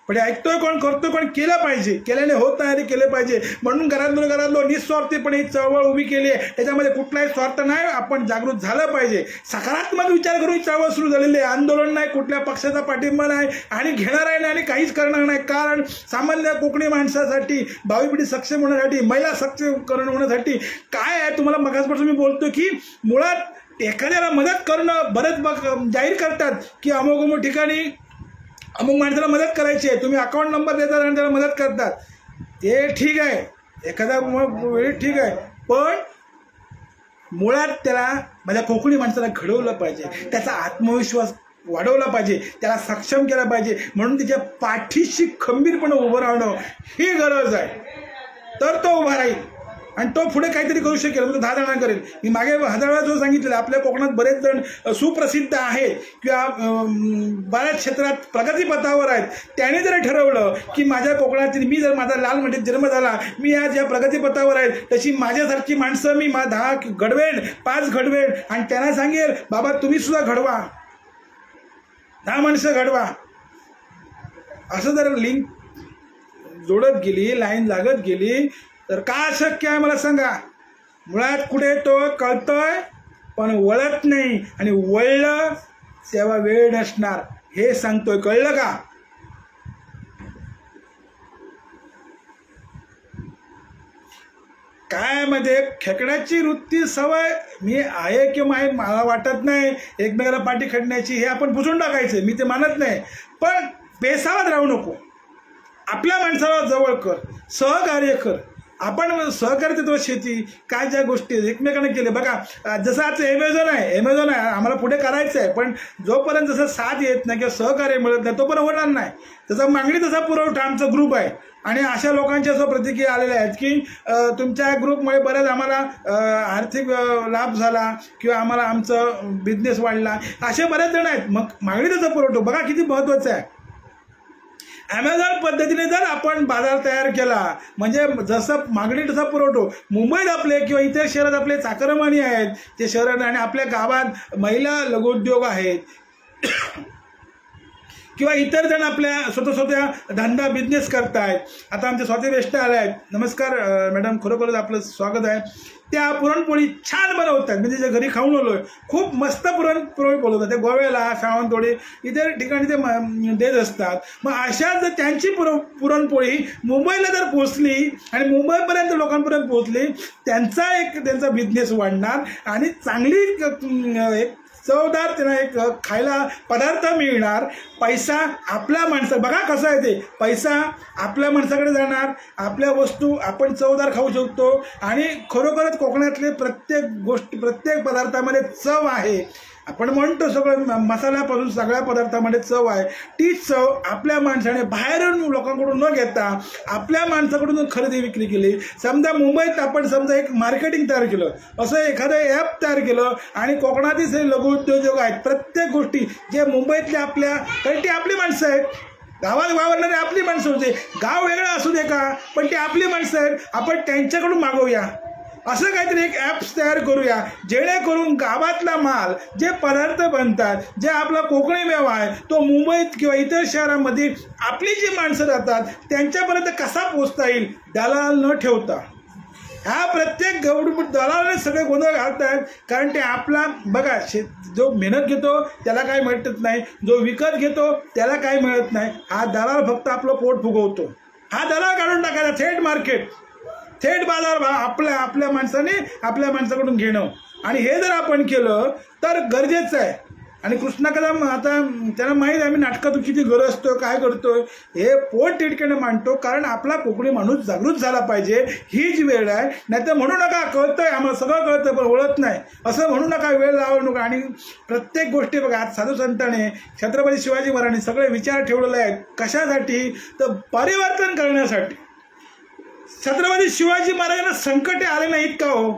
पण ऐकतोय कोण, करतोय कोण? केलं पाहिजे. केल्याने होत नाही ते केले पाहिजे. म्हणून घरातलो निस्वार्थीपणे ही चळवळ उभी केली आहे. त्याच्यामध्ये कुठलाही स्वार्थ नाही. आपण जागृत झालं पाहिजे. सकारात्मक विचार करून चळवळ सुरू झालेली आहे. आंदोलन नाही, कुठल्या पक्षाचा पाठिंबा नाही आणि घेणार नाही आणि काहीच करणार नाही. कारण सामान्य कोकणी माणसासाठी, भावी पिढी सक्षम होण्यासाठी, महिला सक्षमीकरण होण्यासाठी काय आहे, तुम्हाला मगाचपासून मी बोलतो की मुळात एखाद्याला मदत करणं बरेच जाहीर करतात की अमुक ठिकाणी अमुक माणसाला मदत करायची आहे, तुम्ही अकाउंट नंबर देतात आणि त्याला मदत करतात. ते ठीक आहे, एखाद्या वेळी ठीक आहे, पण मुळात त्याला माझ्या कोकणी माणसाला घडवलं पाहिजे, त्याचा आत्मविश्वास वाढवला पाहिजे, त्याला सक्षम केला पाहिजे. म्हणून त्याच्या पाठीशी खंबीरपणे उभं राहणं ही गरज आहे. तर तो उभा राहील आणि तो पुढे काहीतरी करू शकेल. म्हणजे 10 जणांना करेल. मी मागे 1000 वेळा जो सांगितलेलं, आपल्या कोकणात बरेच जण सुप्रसिद्ध आहेत किंवा बऱ्याच क्षेत्रात प्रगतीपथावर आहेत. त्याने जर ठरवलं की माझ्या कोकणातील, मी जर माझा लाल मातीत जन्म झाला, मी आज या प्रगतीपथावर आहे, तशी माझ्यासारखी माणसं मी 10 घडवेन, 5 घडवेन आणि त्यांना सांगेल बाबा तुम्ही सुद्धा घडवा, 10 माणसं घडवा. असं जर लिंक जोडत गेली, लाईन लागत गेली तर काय शक्य आहे मला सांगा? मुळात कुठे तो कळतोय पण वळत नाही आणि वळलं तेव्हा वेळ नसणार हे सांगतोय. कळलं का? काय मध्ये खेकड्याची वृत्ती सवय मी आहे किंवा आहे मला वाटत नाही. एकमेकाला पाठी खडण्याची हे आपण पुसून टाकायचं, मी ते मानत नाही. पण बेसावत राहू नको. आपल्या माणसाला जवळ कर, सहकार्य कर. आपण सहकार्य देतो. शेती काय ज्या गोष्टी एकमेकांना केले बघा. जसं आज ॲमेझॉन आहे, आम्हाला पुढे करायचं आहे, पण जोपर्यंत जसं साथ येत नाही किंवा सहकार्य मिळत नाही तोपर्यंत होणार नाही. तसा मागणी तसा पुरवठा आमचा ग्रुप आहे आणि अशा लोकांच्या असं प्रतिक्रिया आलेल्या आहेत की तुमच्या ग्रुपमुळे बऱ्याच आम्हाला आर्थिक लाभ झाला किंवा आम्हाला आमचं बिझनेस वाढला. असे बरेच जण आहेत. मग मागणी तसा पुरवठा बघा किती महत्त्वाचं आहे. ॲमेझॉन पद्धतीने जर आपण बाजार तयार केला म्हणजे जसं मागणी तसा पुरवठो. मुंबईत आपले किंवा इतर शहरात आपले चाकरमानी आहेत, ते शहरात आणि आपल्या गावात महिला लघुउद्योग आहेत किंवा इतर जण आपल्या स्वतः धंदा बिझनेस करतायत. आता आमच्या स्वाती वेष्ट आल्या आहेत. नमस्कार मॅडम, खरोखरच आपलं स्वागत आहे. त्या पुरणपोळी छान बनवतात, म्हणजे जे घरी खाऊन आलोय खूप मस्त पुरणपोळी बोलवतात. ते गोव्याला, सावंतवाडी इतर ठिकाणी ते देत असतात. मग अशा जर त्यांची पुरणपोळी मुंबईला जर पोचली आणि मुंबईपर्यंत लोकांपर्यंत पोचली, त्यांचा बिझनेस वाढणार आणि चांगली एक चवदार त्यांना एक खायला पदार्थ मिळणार. पैसा आपल्या माणसा बघा कसं आहे ते, पैसा आपल्या माणसाकडे जाणार, आपल्या वस्तू आपण चवदार खाऊ शकतो. आणि खरोखरच कोकणातले प्रत्येक गोष्टी, प्रत्येक पदार्थामध्ये चव आहे. आपण म्हणतो सगळं मसाल्यापासून सगळ्या पदार्थामध्ये चव आहे. तीच चव आपल्या माणसाने बाहेरून लोकांकडून न घेता आपल्या माणसाकडून खरेदी विक्री केली. समजा मुंबईत आपण एक मार्केटिंग तयार केलं, असं एखादं ॲप तयार केलं आणि कोकणातील लघुउद्योजक आहेत, प्रत्येक गोष्टी जे मुंबईतल्या आपल्या, कारण ती आपली माणसं आहेत, गावात वावरणारे आपली माणसं होते. गाव वेगळं असू दे का, पण ती आपली माणसं आहेत. आपण त्यांच्याकडून मागवूया. असं काहीतरी एक ॲप्स तयार करूया जेणेकरून गावातला माल, जे पदार्थ बनतात, जे आपला कोकणी मेवा आहे, तो मुंबईत किंवा इतर शहरामध्ये आपली जी माणसं राहतात त्यांच्यापर्यंत कसा पोचता येईल, दलाल न ठेवता. ह्या प्रत्येक दलालाने सगळे गोंधळ घालत आहेत. कारण ते आपला बघा, जो मेहनत घेतो त्याला काही मिळत नाही, जो विकत घेतो त्याला काही मिळत नाही. हा दलाल फक्त आपलं पोट फुगवतो. हा दलाल काढून टाकायचा. थेट मार्केट, थेट बाजार भाव आपल्या माणसाकडून घेणं. आणि हे जर आपण केलं तर गरजेचं आहे. आणि कृष्णा कदम आता त्यांना माहीत आहे आम्ही नाटकातून किती गरज असतो, काय करतोय, हे पोट तिडकीने मांडतो. कारण आपला कोकणी माणूस जागृत झाला पाहिजे, हीच वेळ आहे. नाही तर म्हणू नका कळतंय आम्हाला, सगळं कळतं पण ओळख नाही, असं म्हणू नका, वेळ लावू नका. आणि प्रत्येक गोष्टी बघा, आज साधू संतांनी, छत्रपती शिवाजी महाराजांनी सगळे विचार ठेवलेले आहेत. कशासाठी? तर परिवर्तन करण्यासाठी. छत्रपती शिवाजी महाराजांना संकटे आले नाहीत का हो?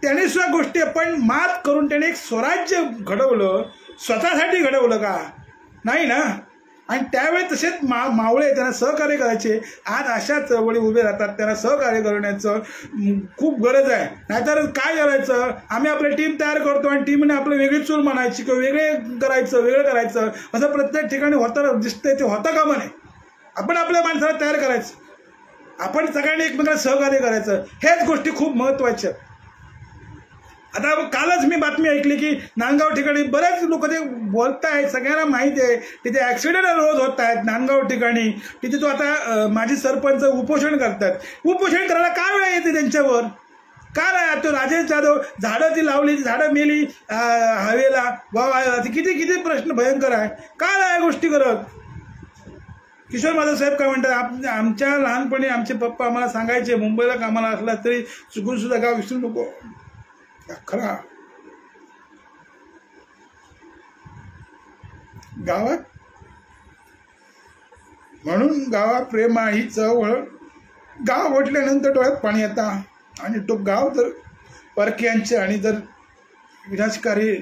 त्याने सुद्धा गोष्टी पण मात करून त्याने एक स्वराज्य घडवलं. स्वतःसाठी घडवलं का? नाही ना. आणि त्यावेळी तसेच मावळे त्यांना सहकार्य करायचे. आज अशा चळवळी उभे राहतात, त्यांना सहकार्य करण्याचं खूप गरज आहे. नाहीतर काय करायचं, आम्ही आपली टीम तयार करतो आणि टीमने आपलं वेगळी चूल म्हणायची किंवा वेगळं करायचं असं प्रत्येक ठिकाणी होतं दिसतंय. ते होतं का म्हणे. आपण आपल्या माणसाला तयार करायचं, आपण सगळ्यांनी एकमेकांना सहकार्य करायचं. हेच गोष्टी खूप महत्त्वाच्या. आता कालच मी बातमी ऐकली की नांदगाव ठिकाणी बरेच लोक ते बोलत आहेत, सगळ्यांना माहिती आहे तिथे ॲक्सिडेंट रोज होत आहेत नांदगाव ठिकाणी. तिथे तो आता माजी सरपंच उपोषण करतात. उपोषण करायला काय वेळ येते त्यांच्यावर? का नाही? तो राजेश जाधव झाडं जी लावली, झाडं मेली हवेला, किती किती प्रश्न भयंकर आहे. का नाही गोष्टी करत? किशोर माधव साहेब काय म्हणतात, आमच्या लहानपणी आमचे पप्पा आम्हाला सांगायचे, मुंबईला कामाला असला तरी चुकून सुद्धा गाव विसरू नको. खरा गावात म्हणून गावात प्रेम ही चळवळ. गाव म्हटल्यानंतर डोळ्यात पाणी येतं. आणि तो गाव जर परक्यांचे आणि जर विनाशकारी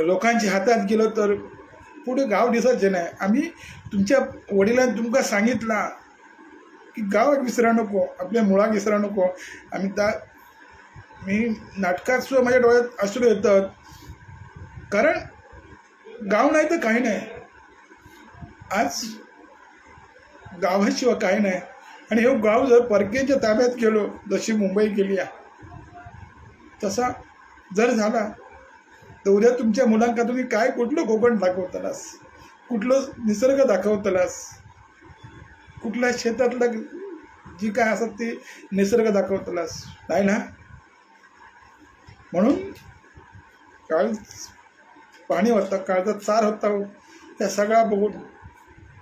लोकांच्या हातात गेलो तर पुढे गाव दिसायचे नाही. आम्ही तुमच्या वडिलांनी तुमका सांगितला की गावात विसरा नको, आपल्या मुळात विसरा नको. मी नाटकात सुद्धा माझ्या डोळ्यात अश्रू येतात. कारण गाव नाही तर काही नाही. आज गावाशिवाय काही नाही. आणि हे गाव जर परकेच्या ताब्यात गेलो, जशी मुंबई गेली आहे, तसा जर झाला तर उद्या तुमच्या मुलांका तुम्ही काय कुठलं कोकण दाखवतालास, कुठलं निसर्ग दाखवतालास, कुठल्या शेतातलं जी काय असत ती निसर्ग दाखवतालास, नाही ना. म्हणून काळ पाणी होता, काळचा चार होता. त्या सगळा बघून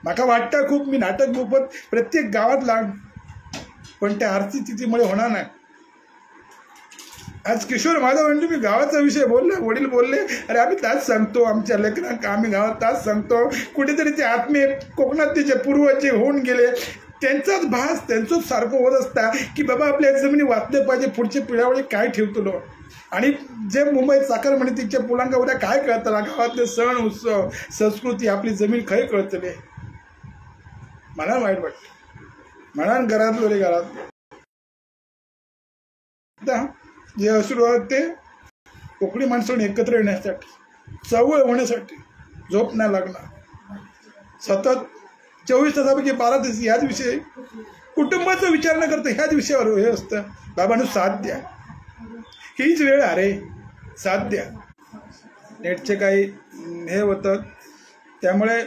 माका वाटतं खूप, मी नाटक मोफत प्रत्येक गावात लाग, पण त्या आर्थिक स्थितीमुळे होणार नाही. आज किशोर माधव म्हणजे मी गावाचा विषय बोलला, वडील बोलले, अरे आम्ही ताच सांगतो आमच्या लेकरांना, आम्ही गावात ताच सांगतो. कुठेतरी ते आत्मे कोकणात त्याचे पूर्वज जे होऊन गेले त्यांचाच भास त्यांचंच सारखं होत असता की बाबा आपल्या जमिनी वाचले पाहिजे, पुढच्या पिढ्यावळी काय ठेवतो. आणि जे मुंबईत साखर म्हणे तिच्या पुलांका उद्या काय कळतं, गावातले सण उत्सव संस्कृती आपली जमीन खरी कळतले. मला वाईट वाटतं. म्हणा घरातले घरात जे असू ते कोकणी माणसाने एकत्र येण्यासाठी, चळवळ होण्यासाठी झोप नाही लागणार. सतत 24 तासापैकी 12 तास ह्याच विषयी, कुटुंबाचा विचार न करता ह्याच विषयावर हे असतं. बाबांनो साथ द्या, हीच वेळ अरे साथ द्या. नेटचे काही हे होतं, त्यामुळे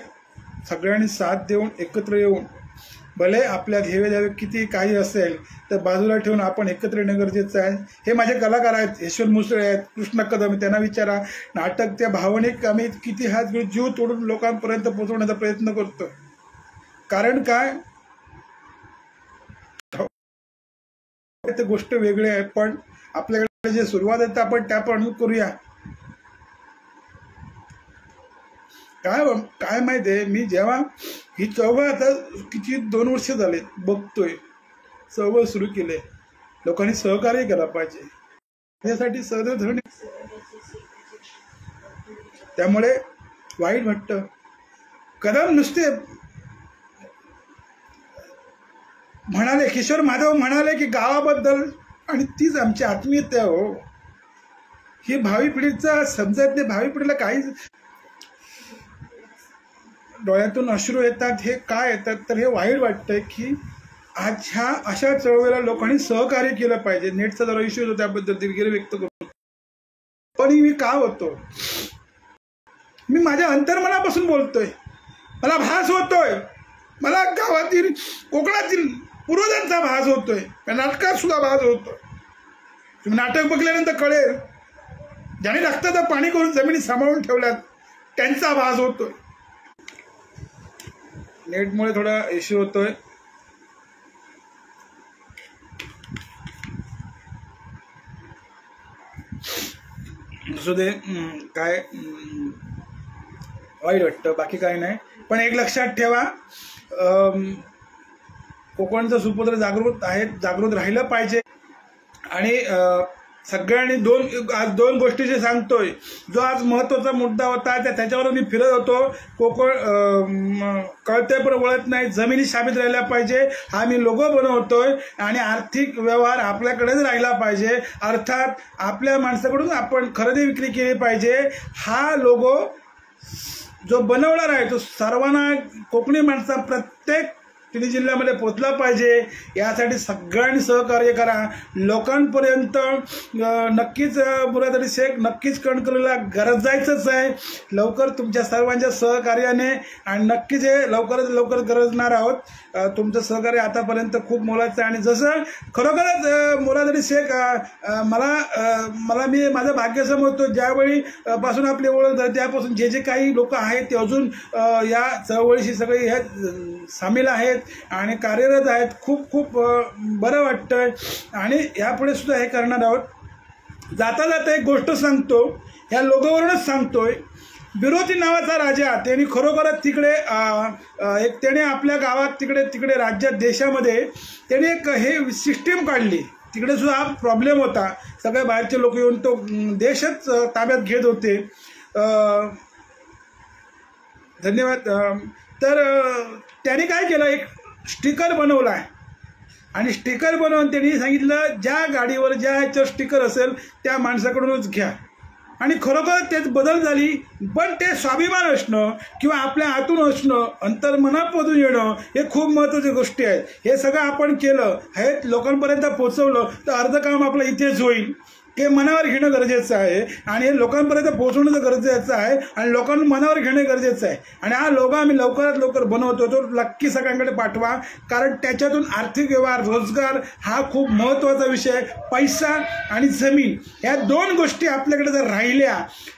सगळ्यांनी साथ देऊन एकत्र येऊन, भले आपल्या घेवे द्यावे किती काही असेल तर बाजूला ठेवून आपण एकत्र येणं गरजेचं आहे. हे माझे कलाकार आहेत, यशवंत मुसळे आहेत, कृष्णा कदम, त्यांना विचारा. नाटक त्या भावनिक आम्ही किती हात जीव तोडून लोकांपर्यंत पोहोचवण्याचा प्रयत्न करतो. कारण काय, ते गोष्ट वेगळी आहे, पण आपल्याकडे जे सुरुवात आहे आपण त्या पण करूया. काय माहिती आहे, मी जेव्हा ही चळवळ आता किती 2 वर्ष झाले बघतोय, चळवळ सुरू केले, लोकांनी सहकार्य केला पाहिजे यासाठी सहदेव धरणे. त्यामुळे वाईट वाटतं. कदम नुसते म्हणाले, किशोर माधव म्हणाले की गावाबद्दल आणि तीच आमची आत्मीयता हो. ही भावी पिढीचा समजत नाही. भावी पिढीला काही डोळ्यातून अश्रू येतात. हे काय येतात तर हे वाईट वाटतंय की आज ह्या अशा चळवळीला लोकांनी सहकार्य केलं पाहिजे. नेटचा जरा इश्यू होतो त्याबद्दल दिलगिरी व्यक्त करतो. पण मी का होतो, मी माझ्या अंतर्मनापासून बोलतोय. मला भास होतोय, मला गावातील कोकणातील पूर्वजांचा भास होतोय, नाटकात सुद्धा भास होतोय. तुम्ही नाटक बघल्यानंतर कळेल, ज्याने रक्ताचं पाणी करून जमिनी सांभाळून ठेवल्यात त्यांचा भास होतोय. नेटमुळे थोडा इश्यू होतोय. असू दे, काय वाईट वाटतं, बाकी काही नाही. पण एक लक्षात ठेवा, कोकणचं सुपुत्र जागृत आहेत, जागृत राहिलं पाहिजे. आणि सगळ्यांनी आज दोन गोष्टी जे सांगतोय, जो आज महत्त्वाचा मुद्दा होता त्याच्यावर मी फिरत होतो. कोकण कळते पण वळत नाही, जमिनी शाबीत राहिल्या पाहिजे हा मी लोगो बनवतोय. आणि आर्थिक व्यवहार आपल्याकडेच राहिला पाहिजे, अर्थात आपल्या माणसाकडून आपण खरेदी विक्री केली पाहिजे. हा लोगो जो बनवणार आहे तो सर्वांना, कोकणी माणसा प्रत्येक तिन्ही जिल्ह्यामध्ये पोचला पाहिजे. यासाठी सगळ्यांनी सहकार्य करा. लोकांपर्यंत नक्कीच मुराद शेख नक्कीच कणकवलीला गरजायचंच आहे. लवकर तुमच्या सर्वांच्या सहकार्याने, आणि नक्कीच हे लवकरात लवकर गरजणार आहोत. तुमचं सहकार्य आतापर्यंत खूप मोलाचं आहे. आणि जसं खरोखरच मुराद शेख मला मी माझं भाग्य समजतो, ज्यावेळी पासून आपली ओळख झाली त्यापासून जे काही लोक आहेत ते अजून या चळवळीशी सगळे ह्या सामील आहेत आणि कार्यरत आहेत. खूप खूप बरं वाटतंय आणि यापुढे सुद्धा हे करणार आहोत. जाता जाता एक गोष्ट सांगतो, ह्या लोगोवरूनच सांगतोय. बिरोती नावाचा राजा, त्यांनी खरोखरच तिकडे त्याने आपल्या गावात तिकडे राज्यात देशामध्ये त्याने एक हे सिस्टीम काढली. तिकडे सुद्धा प्रॉब्लेम होता, सगळे बाहेरचे लोक येऊन तो देशच ताब्यात घेत होते. धन्यवाद. तर त्याने काय केलं, एक स्टिकर बनवला आहे आणि स्टिकर बनवून त्यांनी सांगितलं ज्या गाडीवर ज्या ह्याचं स्टिकर असेल त्या माणसाकडूनच घ्या. आणि खरोखर तेच बदल झाली. पण ते स्वाभिमान असणं किंवा आपल्या आतून असणं, अंतर्मनापासून येणं, हे खूप महत्त्वाची गोष्टी आहेत. हे सगळं आपण केलं, हे लोकांपर्यंत पोहोचवलं तर अर्ध काम आपलं इथेच होईल. हे मनावर घेणं गरजेचं आहे आणि हे लोकांपर्यंत पोहोचवणं गरजेचं आहे आणि लोकांना मनावर घेणं गरजेचं आहे. आणि हा लोगो आम्ही लवकरात लवकर बनवतो, तो नक्की सगळ्यांकडे पाठवा. कारण त्याच्यातून आर्थिक व्यवहार, रोजगार हा खूप महत्त्वाचा विषय. पैसा आणि जमीन या दोन गोष्टी आपल्याकडे जर राहिल्या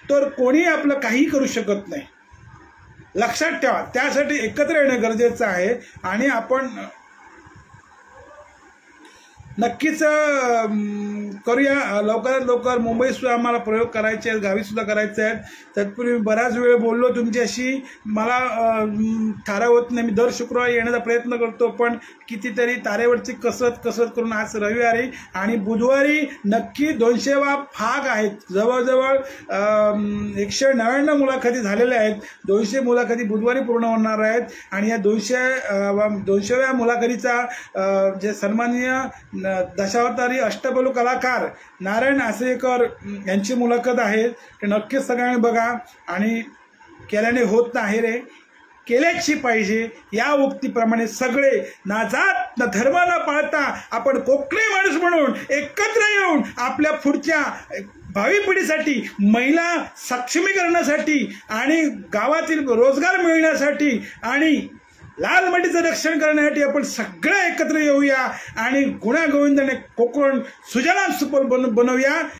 तर कोणी आपलं काही करू शकत नाही. लक्षात ठेवा, त्यासाठी एकत्र येणं गरजेचं आहे. आणि आपण नक्कीच करूया लवकरात लवकर. मुंबईत सुद्धा आम्हाला प्रयोग करायचे आहेत, गावी सुद्धा करायचे आहेत. तत्पूर्वी बराच वेळ बोललो तुमच्याशी, मला ठरावत नाही. मी दर शुक्रवारी येण्याचा प्रयत्न करतो, पण कितीतरी तारेवरची कसरत करून आज रविवारी आणि बुधवारी नक्की 200वा भाग आहेत. जवळजवळ 199 मुलाखती झालेल्या आहेत. 200 मुलाखती बुधवारी पूर्ण होणार आहेत. आणि या 200व्या मुलाखतीचा जे सन्माननीय दशावतारी अष्टपैलू कलाकार नारायण आसरेकर यांची मुलाखत आहे. ते नक्कीच सगळ्यांनी बघा. आणि केल्याने होत नाही रे, केल्याची पाहिजे या उक्तीप्रमाणे सगळे ना जात ना धर्म न पाळता आपण कोकणी माणूस म्हणून एकत्र येऊन आपल्या पुढच्या भावी पिढीसाठी, महिला सक्षमीकरणासाठी आणि गावातील रोजगार मिळण्यासाठी आणि लाल मातीचं रक्षण करण्यासाठी आपण सगळे एकत्र येऊया आणि गुण्यागोविंदाने कोकण सुजलाम सुफल बनवूया.